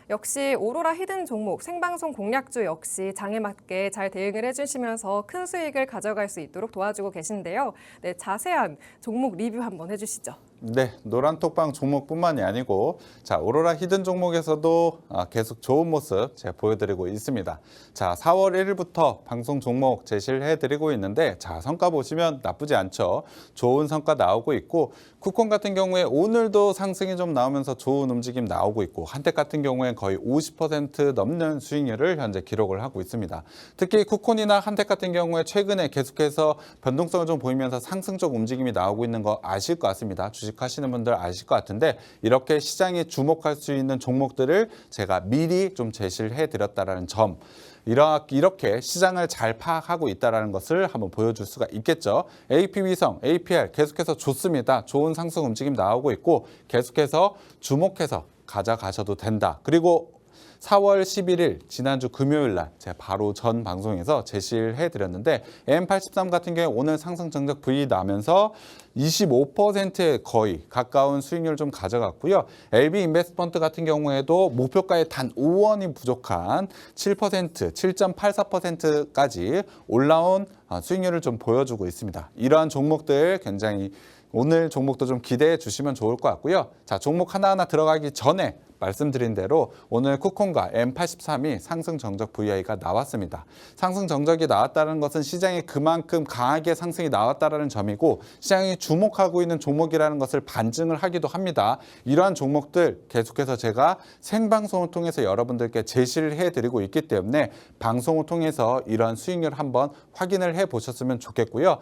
역시 오로라 히든 종목 생방송 공략주 역시 장에 맞게 잘 대응을 해주시면서 큰 수익을 가져갈 수 있도록 도와주고 계신데요. 네, 자세한 종목 리뷰 한번 해주시죠. 네, 노란톡방 종목뿐만이 아니고 자 오로라 히든 종목에서도 계속 좋은 모습 제가 보여드리고 있습니다. 자 4월 1일부터 방송 종목 제시를 해드리고 있는데 자 성과 보시면 나쁘지 않죠. 좋은 성과 나오고 있고 쿠콘 같은 경우에 오늘도 상승이 좀 나오면서 좋은 움직임 나오고 있고 한택 같은 경우에 거의 50% 넘는 수익률을 현재 기록을 하고 있습니다. 특히 쿠콘이나 한택 같은 경우에 최근에 계속해서 변동성을 좀 보이면서 상승적 움직임이 나오고 있는 거 아실 것 같습니다. 주식하시는 분들 아실 것 같은데 이렇게 시장이 주목할 수 있는 종목들을 제가 미리 좀 제시를 해드렸다는 점 이렇게 시장을 잘 파악하고 있다는 것을 한번 보여줄 수가 있겠죠. AP위성, APR 계속해서 좋습니다. 좋은 상승 움직임 나오고 있고 계속해서 주목해서 가져가셔도 된다. 그리고 4월 11일 지난주 금요일 날 제가 바로 전 방송에서 제시를 해드렸는데 M83 같은 경우에 오늘 상승 정적 V 나면서 25%에 거의 가까운 수익률을 좀 가져갔고요. LB 인베스트먼트 같은 경우에도 목표가에 단 5원이 부족한 7%, 7.84%까지 올라온 수익률을 좀 보여주고 있습니다. 이러한 종목들 굉장히 오늘 종목도 좀 기대해 주시면 좋을 것 같고요. 자, 종목 하나하나 들어가기 전에 말씀드린 대로 오늘 쿠콘과 M83이 상승 정적 VI가 나왔습니다. 상승 정적이 나왔다는 것은 시장에 그만큼 강하게 상승이 나왔다는 점이고 시장이 주목하고 있는 종목이라는 것을 반증을 하기도 합니다. 이러한 종목들 계속해서 제가 생방송을 통해서 여러분들께 제시를 해드리고 있기 때문에 방송을 통해서 이러한 수익률 한번 확인을 해보셨으면 좋겠고요.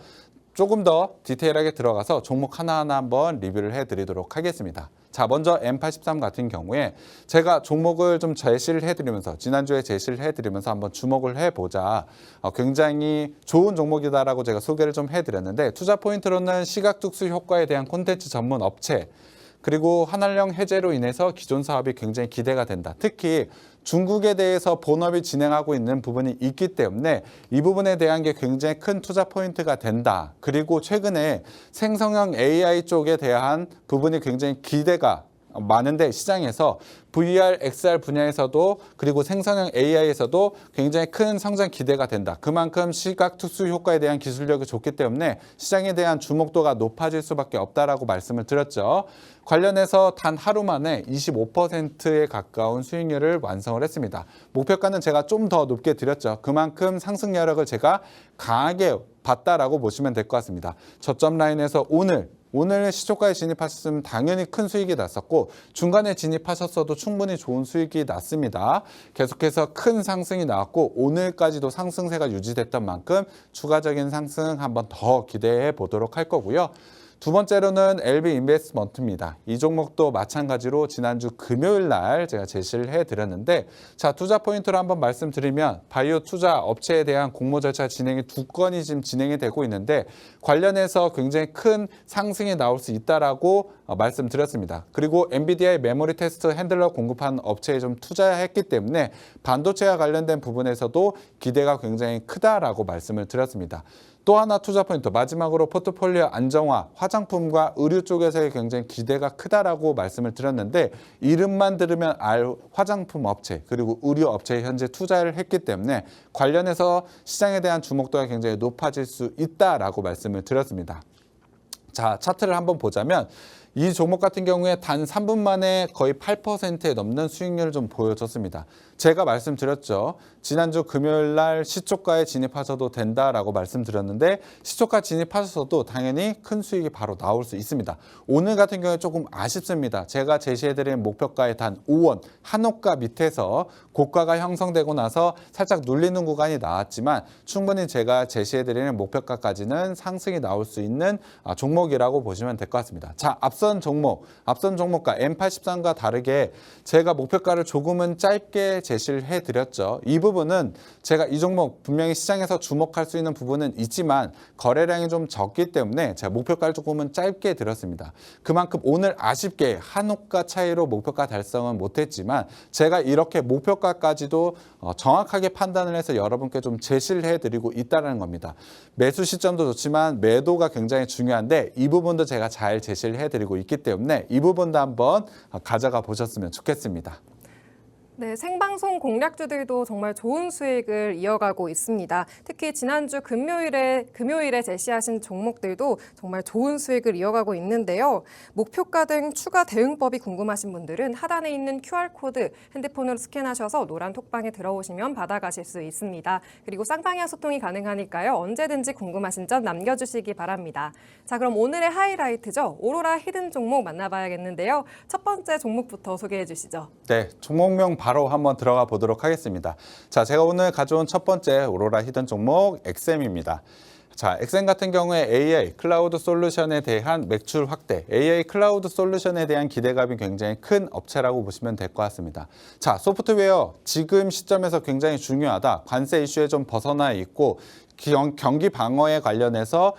조금 더 디테일하게 들어가서 종목 하나하나 한번 리뷰를 해드리도록 하겠습니다. 자, 먼저 M83 같은 경우에 제가 종목을 좀 제시를 해드리면서 지난주에 제시를 해드리면서 한번 주목을 해보자. 굉장히 좋은 종목이다라고 제가 소개를 좀 해드렸는데 투자 포인트로는 시각특수 효과에 대한 콘텐츠 전문 업체 그리고 한한령 해제로 인해서 기존 사업이 굉장히 기대가 된다. 특히 중국에 대해서 본업이 진행하고 있는 부분이 있기 때문에 이 부분에 대한 게 굉장히 큰 투자 포인트가 된다. 그리고 최근에 생성형 AI 쪽에 대한 부분이 굉장히 기대가 많은데 시장에서 VR, XR 분야에서도 그리고 생성형 AI에서도 굉장히 큰 성장 기대가 된다. 그만큼 시각특수 효과에 대한 기술력이 좋기 때문에 시장에 대한 주목도가 높아질 수밖에 없다라고 말씀을 드렸죠. 관련해서 단 하루 만에 25%에 가까운 수익률을 완성을 했습니다. 목표가는 제가 좀 더 높게 드렸죠. 그만큼 상승 여력을 제가 강하게 봤다라고 보시면 될 것 같습니다. 저점 라인에서 오늘 시초가에 진입하셨으면 당연히 큰 수익이 났었고 중간에 진입하셨어도 충분히 좋은 수익이 났습니다. 계속해서 큰 상승이 나왔고 오늘까지도 상승세가 유지됐던 만큼 추가적인 상승 한번 더 기대해 보도록 할 거고요. 두 번째로는 LB인베스트먼트입니다. 이 종목도 마찬가지로 지난주 금요일 날 제가 제시를 해드렸는데 자, 투자 포인트로 한번 말씀드리면 바이오 투자 업체에 대한 공모 절차 진행이 2건이 지금 진행이 되고 있는데 관련해서 굉장히 큰 상승이 나올 수 있다라고 말씀드렸습니다. 그리고 엔비디아의 메모리 테스트 핸들러 공급한 업체에 좀 투자했기 때문에 반도체와 관련된 부분에서도 기대가 굉장히 크다라고 말씀을 드렸습니다. 또 하나 투자 포인트 마지막으로 포트폴리오 안정화 화장품과 의류 쪽에서의 굉장히 기대가 크다라고 말씀을 드렸는데 이름만 들으면 알 화장품 업체 그리고 의류 업체에 현재 투자를 했기 때문에 관련해서 시장에 대한 주목도가 굉장히 높아질 수 있다라고 말씀을 드렸습니다. 자, 차트를 한번 보자면 이 종목 같은 경우에 단 3분 만에 거의 8%에 넘는 수익률을 좀 보여줬습니다. 제가 말씀드렸죠. 지난주 금요일 날 시초가에 진입하셔도 된다라고 말씀드렸는데 시초가 진입하셔도 당연히 큰 수익이 바로 나올 수 있습니다. 오늘 같은 경우에 조금 아쉽습니다. 제가 제시해드린 목표가의 단 5원 한호가 밑에서 고가가 형성되고 나서 살짝 눌리는 구간이 나왔지만 충분히 제가 제시해드리는 목표가까지는 상승이 나올 수 있는 종목이라고 보시면 될 것 같습니다. 자, 앞선 종목과 M83과 다르게 제가 목표가를 조금은 짧게 제시를 해드렸죠. 이 부분은 제가 이 종목 분명히 시장에서 주목할 수 있는 부분은 있지만 거래량이 좀 적기 때문에 제가 목표가를 조금은 짧게 드렸습니다. 그만큼 오늘 아쉽게 한호가 차이로 목표가 달성은 못했지만 제가 이렇게 목표가까지도 정확하게 판단을 해서 여러분께 좀 제시를 해드리고 있다는 겁니다. 매수 시점도 좋지만 매도가 굉장히 중요한데 이 부분도 제가 잘 제시를 해드리고 있기 때문에 이 부분도 한번 가져가 보셨으면 좋겠습니다. 네, 생방송 공략주들도 정말 좋은 수익을 이어가고 있습니다. 특히 지난주 금요일에 제시하신 종목들도 정말 좋은 수익을 이어가고 있는데요. 목표가 등 추가 대응법이 궁금하신 분들은 하단에 있는 QR코드 핸드폰으로 스캔하셔서 노란 톡방에 들어오시면 받아가실 수 있습니다. 그리고 쌍방향 소통이 가능하니까요. 언제든지 궁금하신 점 남겨주시기 바랍니다. 자, 그럼 오늘의 하이라이트죠. 오로라 히든 종목 만나봐야겠는데요. 첫 번째 종목부터 소개해 주시죠. 네, 종목명 바로 한번 들어가 보도록 하겠습니다. 자, 제가 오늘 가져온 첫 번째 오로라 히든 종목 엑셈입니다. 자, 엑셈 같은 경우에 AI 클라우드 솔루션에 대한 매출 확대, AI 클라우드 솔루션에 대한 기대감이 굉장히 큰 업체라고 보시면 될 것 같습니다. 자, 소프트웨어 지금 시점에서 굉장히 중요하다. 관세 이슈에 좀 벗어나 있고 경기 방어에 관련해서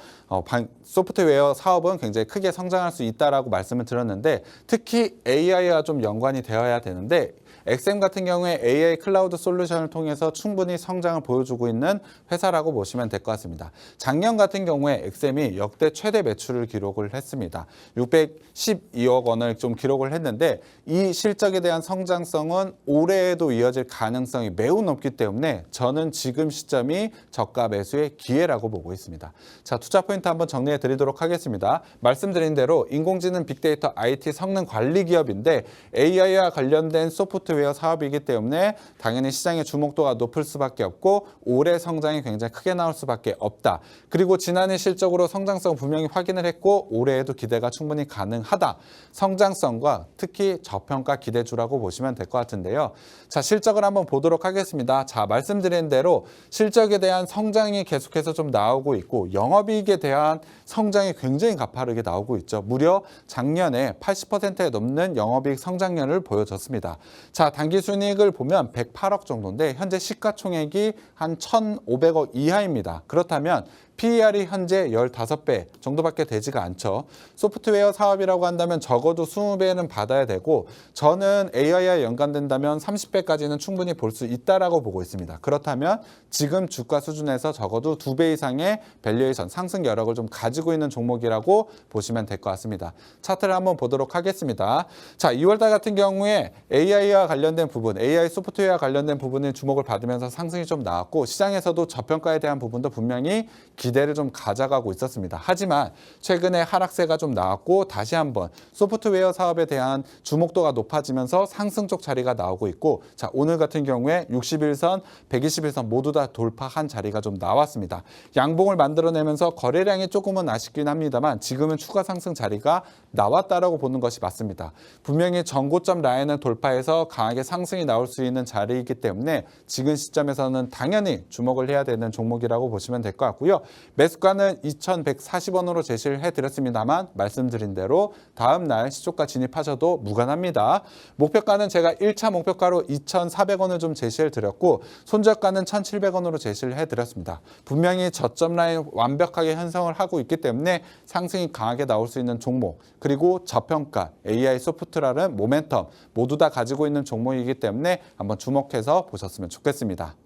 소프트웨어 사업은 굉장히 크게 성장할 수 있다라고 말씀을 드렸는데 특히 AI와 좀 연관이 되어야 되는데 엑셈 같은 경우에 AI 클라우드 솔루션을 통해서 충분히 성장을 보여주고 있는 회사라고 보시면 될 것 같습니다. 작년 같은 경우에 엑셈이 역대 최대 매출을 기록을 했습니다. 612억 원을 좀 기록을 했는데 이 실적에 대한 성장성은 올해에도 이어질 가능성이 매우 높기 때문에 저는 지금 시점이 저가 매수의 기회라고 보고 있습니다. 자, 투자 포인트 한번 정리해 드리도록 하겠습니다. 말씀드린 대로 인공지능 빅데이터 IT 성능 관리 기업인데 AI와 관련된 소프트웨어 사업이기 때문에 당연히 시장의 주목도가 높을 수밖에 없고 올해 성장이 굉장히 크게 나올 수밖에 없다. 그리고 지난해 실적으로 성장성 분명히 확인을 했고 올해에도 기대가 충분히 가능하다. 성장성과 특히 저평가 기대주라고 보시면 될 것 같은데요. 자, 실적을 한번 보도록 하겠습니다. 자, 말씀드린 대로 실적에 대한 성장이 계속해서 좀 나오고 있고 영업이익에 대한 성장이 굉장히 가파르게 나오고 있죠. 무려 작년에 80%에 넘는 영업이익 성장률을 보여줬습니다. 자, 당기순이익을 보면 108억 정도인데 현재 시가총액이 한 1,500억 이하입니다. 그렇다면 PER이 현재 15배 정도밖에 되지가 않죠. 소프트웨어 사업이라고 한다면 적어도 20배는 받아야 되고 저는 AI와 연관된다면 30배까지는 충분히 볼 수 있다라고 보고 있습니다. 그렇다면 지금 주가 수준에서 적어도 2배 이상의 밸류에이션 상승 여력을 좀 가지고 있는 종목이라고 보시면 될 것 같습니다. 차트를 한번 보도록 하겠습니다. 자, 2월달 같은 경우에 AI와 관련된 부분, AI 소프트웨어와 관련된 부분에 주목을 받으면서 상승이 좀 나왔고 시장에서도 저평가에 대한 부분도 분명히 기대를 좀 가져가고 있었습니다. 하지만 최근에 하락세가 좀 나왔고 다시 한번 소프트웨어 사업에 대한 주목도가 높아지면서 상승 쪽 자리가 나오고 있고 자, 오늘 같은 경우에 61선, 121선 모두 다 돌파한 자리가 좀 나왔습니다. 양봉을 만들어내면서 거래량이 조금은 아쉽긴 합니다만 지금은 추가 상승 자리가 나왔다라고 보는 것이 맞습니다. 분명히 전고점 라인을 돌파해서 강하게 상승이 나올 수 있는 자리이기 때문에 지금 시점에서는 당연히 주목을 해야 되는 종목이라고 보시면 될 것 같고요. 매수가는 2,140원으로 제시를 해드렸습니다만 말씀드린 대로 다음 날 시초가 진입하셔도 무관합니다. 목표가는 제가 1차 목표가로 2,400원을 좀 제시를 드렸고 손절가는 1,700원으로 제시를 해드렸습니다. 분명히 저점 라인 완벽하게 형성을 하고 있기 때문에 상승이 강하게 나올 수 있는 종목 그리고 저평가 AI 소프트라는 모멘텀 모두 다 가지고 있는 종목이기 때문에 한번 주목해서 보셨으면 좋겠습니다.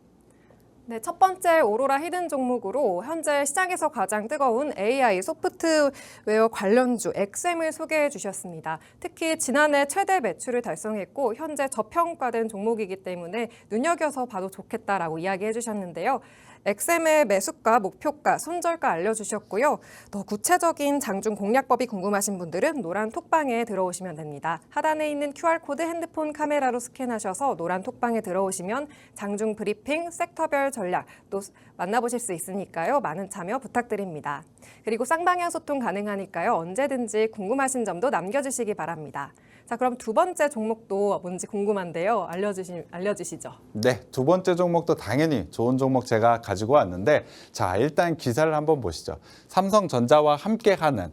네, 첫 번째 오로라 히든 종목으로 현재 시장에서 가장 뜨거운 AI 소프트웨어 관련주 엑셈을 소개해 주셨습니다. 특히 지난해 최대 매출을 달성했고 현재 저평가된 종목이기 때문에 눈여겨서 봐도 좋겠다라고 이야기해 주셨는데요. 엑셈의 매수가, 목표가, 손절가 알려주셨고요. 더 구체적인 장중 공략법이 궁금하신 분들은 노란 톡방에 들어오시면 됩니다. 하단에 있는 QR코드 핸드폰 카메라로 스캔하셔서 노란 톡방에 들어오시면 장중 브리핑, 섹터별 전략 또 만나보실 수 있으니까요. 많은 참여 부탁드립니다. 그리고 쌍방향 소통 가능하니까요. 언제든지 궁금하신 점도 남겨주시기 바랍니다. 자, 그럼 두 번째 종목도 뭔지 궁금한데요. 알려주시죠. 네, 두 번째 종목도 당연히 좋은 종목 제가 가지고 왔는데 자, 일단 기사를 한번 보시죠. 삼성전자와 함께하는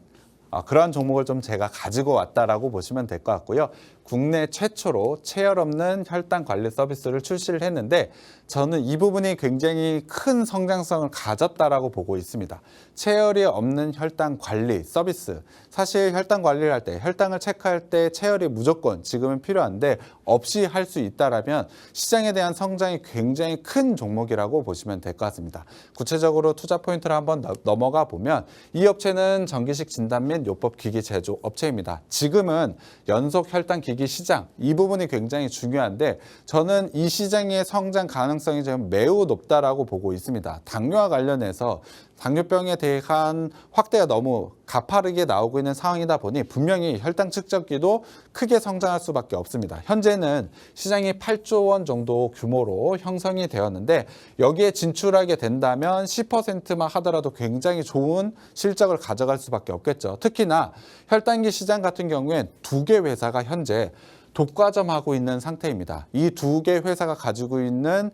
그러한 종목을 좀 제가 가지고 왔다라고 보시면 될 것 같고요. 국내 최초로 체열 없는 혈당 관리 서비스를 출시를 했는데 저는 이 부분이 굉장히 큰 성장성을 가졌다라고 보고 있습니다. 체열이 없는 혈당 관리 서비스. 사실 혈당 관리를 할 때, 혈당을 체크할 때 체열이 무조건 지금은 필요한데 없이 할 수 있다라면 시장에 대한 성장이 굉장히 큰 종목이라고 보시면 될 것 같습니다. 구체적으로 투자 포인트를 한번 넘어가 보면 이 업체는 전기식 진단 및 요법 기기 제조 업체입니다. 지금은 연속 혈당 기기 시장 이 부분이 굉장히 중요한데 저는 이 시장의 성장 가능성이 지금 매우 높다라고 보고 있습니다. 당뇨와 관련해서 당뇨병에 대한 확대가 너무 가파르게 나오고 있는 상황이다 보니 분명히 혈당 측정기도 크게 성장할 수밖에 없습니다. 현재는 시장이 8조 원 정도 규모로 형성이 되었는데 여기에 진출하게 된다면 10%만 하더라도 굉장히 좋은 실적을 가져갈 수밖에 없겠죠. 특히나 혈당기 시장 같은 경우엔 2개 회사가 현재 독과점하고 있는 상태입니다. 이 2개 회사가 가지고 있는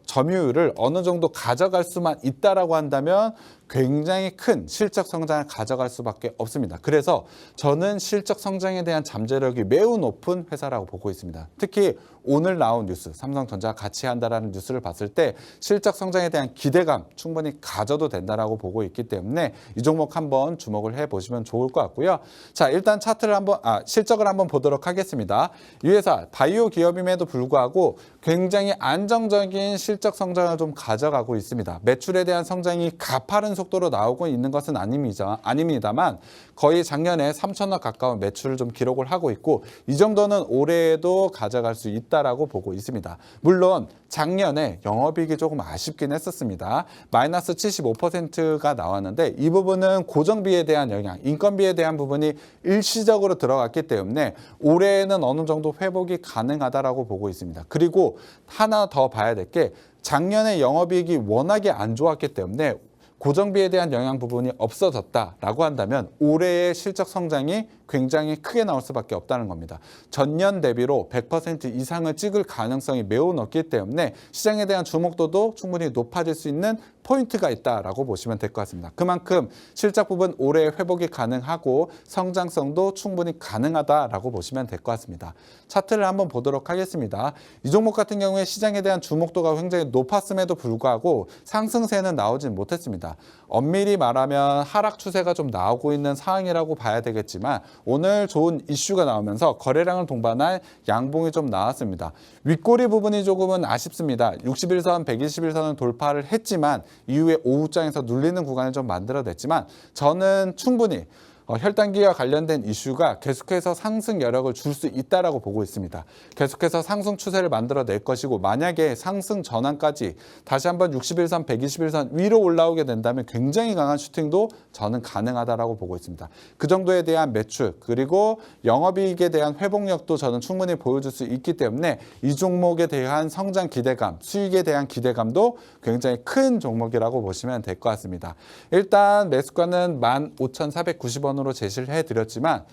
점유율을 어느 정도 가져갈 수만 있다라고 한다면 굉장히 큰 실적 성장을 가져갈 수밖에 없습니다. 그래서 저는 실적 성장에 대한 잠재력이 매우 높은 회사라고 보고 있습니다. 특히 오늘 나온 뉴스, 삼성전자가 같이 한다라는 뉴스를 봤을 때 실적 성장에 대한 기대감 충분히 가져도 된다라고 보고 있기 때문에 이 종목 한번 주목을 해보시면 좋을 것 같고요. 자, 일단 차트를 실적을 한번 보도록 하겠습니다. 이 회사 바이오 기업임에도 불구하고 굉장히 안정적인 실적 성장을 좀 가져가고 있습니다. 매출에 대한 성장이 가파른 속도로 나오고 있는 것은 아닙니다만 거의 작년에 3천억 가까운 매출을 좀 기록을 하고 있고 이 정도는 올해에도 가져갈 수 있다라고 보고 있습니다. 물론 작년에 영업이익이 조금 아쉽긴 했었습니다. 마이너스 75%가 나왔는데 이 부분은 고정비에 대한 영향, 인건비에 대한 부분이 일시적으로 들어갔기 때문에 올해에는 어느 정도 회복이 가능하다라고 보고 있습니다. 그리고 하나 더 봐야 될 게 작년에 영업이익이 워낙에 안 좋았기 때문에 고정비에 대한 영향 부분이 없어졌다라고 한다면 올해의 실적 성장이 굉장히 크게 나올 수밖에 없다는 겁니다. 전년 대비로 100% 이상을 찍을 가능성이 매우 높기 때문에 시장에 대한 주목도도 충분히 높아질 수 있는 포인트가 있다라고 보시면 될 것 같습니다. 그만큼 실적 부분 올해 회복이 가능하고 성장성도 충분히 가능하다라고 보시면 될 것 같습니다. 차트를 한번 보도록 하겠습니다. 이 종목 같은 경우에 시장에 대한 주목도가 굉장히 높았음에도 불구하고 상승세는 나오진 못했습니다. 엄밀히 말하면 하락 추세가 좀 나오고 있는 상황이라고 봐야 되겠지만 오늘 좋은 이슈가 나오면서 거래량을 동반할 양봉이 좀 나왔습니다. 윗꼬리 부분이 조금은 아쉽습니다. 61선, 121선을 돌파를 했지만 이후에 오후장에서 눌리는 구간을 좀 만들어냈지만 저는 충분히 혈당기와 관련된 이슈가 계속해서 상승 여력을 줄 수 있다라고 보고 있습니다. 계속해서 상승 추세를 만들어낼 것이고 만약에 상승 전환까지 다시 한번 61선, 121선 위로 올라오게 된다면 굉장히 강한 슈팅도 저는 가능하다라고 보고 있습니다. 그 정도에 대한 매출 그리고 영업이익에 대한 회복력도 저는 충분히 보여줄 수 있기 때문에 이 종목에 대한 성장 기대감, 수익에 대한 기대감도 굉장히 큰 종목이라고 보시면 될 것 같습니다. 일단 매수가는 15,490원으로 제시를 해드렸지만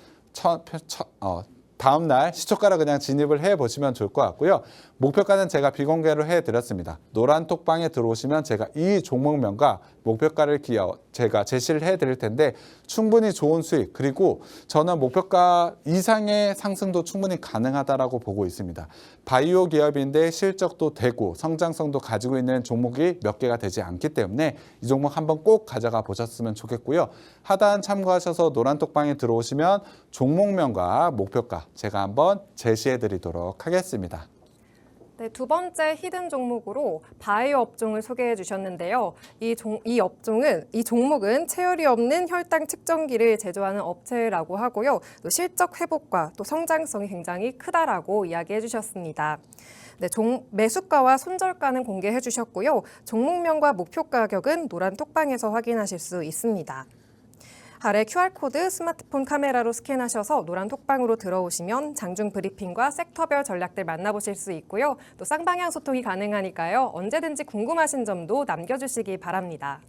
다음날 시초가로 그냥 진입을 해보시면 좋을 것 같고요. 목표가는 제가 비공개로 해드렸습니다. 노란 톡방에 들어오시면 제가 이 종목명과 목표가를 제가 제시를 해드릴 텐데 충분히 좋은 수익 그리고 저는 목표가 이상의 상승도 충분히 가능하다라고 보고 있습니다. 바이오 기업인데 실적도 되고 성장성도 가지고 있는 종목이 몇 개가 되지 않기 때문에 이 종목 한번 꼭 가져가 보셨으면 좋겠고요. 하단 참고하셔서 노란 톡방에 들어오시면 종목명과 목표가 제가 한번 제시해 드리도록 하겠습니다. 네, 두 번째 히든 종목으로 바이오 업종을 소개해 주셨는데요. 이 종목은 체열이 없는 혈당 측정기를 제조하는 업체라고 하고요. 또 실적 회복과 또 성장성이 굉장히 크다라고 이야기해 주셨습니다. 네, 매수가와 손절가는 공개해 주셨고요. 종목명과 목표 가격은 노란 톡방에서 확인하실 수 있습니다. 아래 QR코드 스마트폰 카메라로 스캔하셔서 노란 톡방으로 들어오시면 장중 브리핑과 섹터별 전략들 만나보실 수 있고요. 또 쌍방향 소통이 가능하니까요. 언제든지 궁금하신 점도 남겨주시기 바랍니다.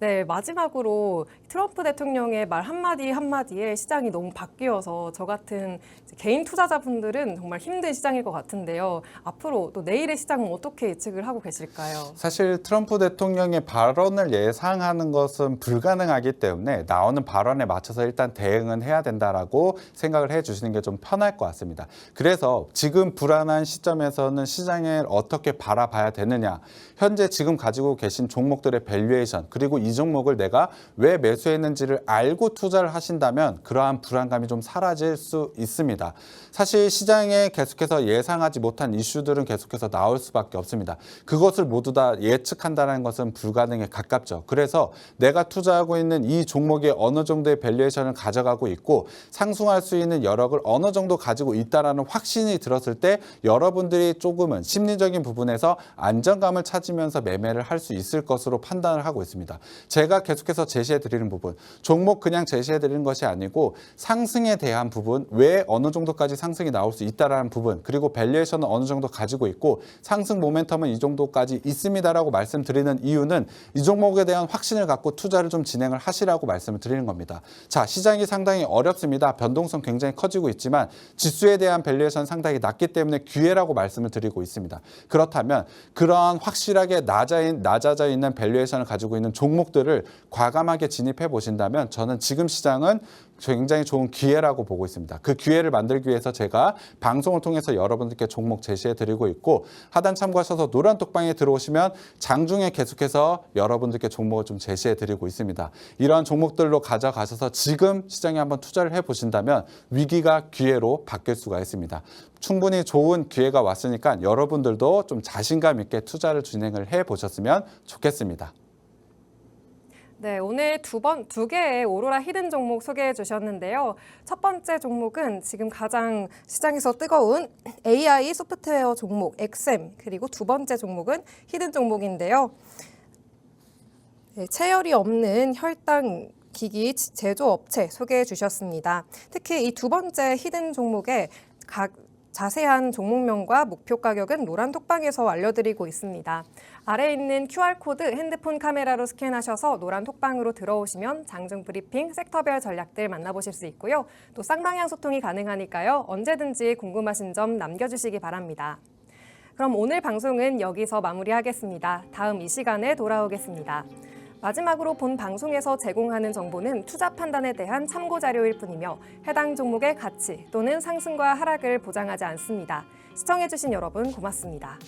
네, 마지막으로 트럼프 대통령의 말 한마디 한마디에 시장이 너무 바뀌어서 저 같은 개인 투자자분들은 정말 힘든 시장일 것 같은데요. 앞으로 또 내일의 시장은 어떻게 예측을 하고 계실까요? 사실 트럼프 대통령의 발언을 예상하는 것은 불가능하기 때문에 나오는 발언에 맞춰서 일단 대응은 해야 된다라고 생각을 해주시는 게 좀 편할 것 같습니다. 그래서 지금 불안한 시점에서는 시장을 어떻게 바라봐야 되느냐. 현재 지금 가지고 계신 종목들의 밸류에이션 그리고 이 종목을 내가 왜 매수했는지를 알고 투자를 하신다면 그러한 불안감이 좀 사라질 수 있습니다. 사실 시장에 계속해서 예상하지 못한 이슈들은 계속해서 나올 수밖에 없습니다. 그것을 모두 다 예측한다는 것은 불가능에 가깝죠. 그래서 내가 투자하고 있는 이 종목에 어느 정도의 밸류에이션을 가져가고 있고 상승할 수 있는 여력을 어느 정도 가지고 있다는 확신이 들었을 때 여러분들이 조금은 심리적인 부분에서 안정감을 찾으면서 매매를 할 수 있을 것으로 판단을 하고 있습니다. 제가 계속해서 제시해 드리는 부분, 종목 그냥 제시해 드리는 것이 아니고 상승에 대한 부분, 왜 어느 정도까지 상승이 나올 수 있다라는 부분, 그리고 밸류에이션은 어느 정도 가지고 있고 상승 모멘텀은 이 정도까지 있습니다라고 말씀드리는 이유는 이 종목에 대한 확신을 갖고 투자를 좀 진행을 하시라고 말씀을 드리는 겁니다. 자, 시장이 상당히 어렵습니다. 변동성 굉장히 커지고 있지만 지수에 대한 밸류에이션 상당히 낮기 때문에 기회라고 말씀을 드리고 있습니다. 그렇다면 그러한 확실하게 낮아져 있는 밸류에이션을 가지고 있는 종목 종목들을 과감하게 진입해 보신다면 저는 지금 시장은 굉장히 좋은 기회라고 보고 있습니다. 그 기회를 만들기 위해서 제가 방송을 통해서 여러분들께 종목 제시해 드리고 있고 하단 참고하셔서 노란 톡방에 들어오시면 장중에 계속해서 여러분들께 종목을 좀 제시해 드리고 있습니다. 이러한 종목들로 가져가셔서 지금 시장에 한번 투자를 해 보신다면 위기가 기회로 바뀔 수가 있습니다. 충분히 좋은 기회가 왔으니까 여러분들도 좀 자신감 있게 투자를 진행을 해 보셨으면 좋겠습니다. 네, 오늘 두 개의 오로라 히든 종목 소개해 주셨는데요. 첫 번째 종목은 지금 가장 시장에서 뜨거운 AI 소프트웨어 종목 엑셈, 그리고 두 번째 종목은 히든 종목인데요. 네, 체열이 없는 혈당 기기 제조업체 소개해 주셨습니다. 특히 이 두 번째 히든 종목의 자세한 종목명과 목표 가격은 노란 톡방에서 알려드리고 있습니다. 아래에 있는 QR코드 핸드폰 카메라로 스캔하셔서 노란 톡방으로 들어오시면 장중 브리핑, 섹터별 전략들 만나보실 수 있고요. 또 쌍방향 소통이 가능하니까요. 언제든지 궁금하신 점 남겨주시기 바랍니다. 그럼 오늘 방송은 여기서 마무리하겠습니다. 다음 이 시간에 돌아오겠습니다. 마지막으로 본 방송에서 제공하는 정보는 투자 판단에 대한 참고 자료일 뿐이며 해당 종목의 가치 또는 상승과 하락을 보장하지 않습니다. 시청해주신 여러분 고맙습니다.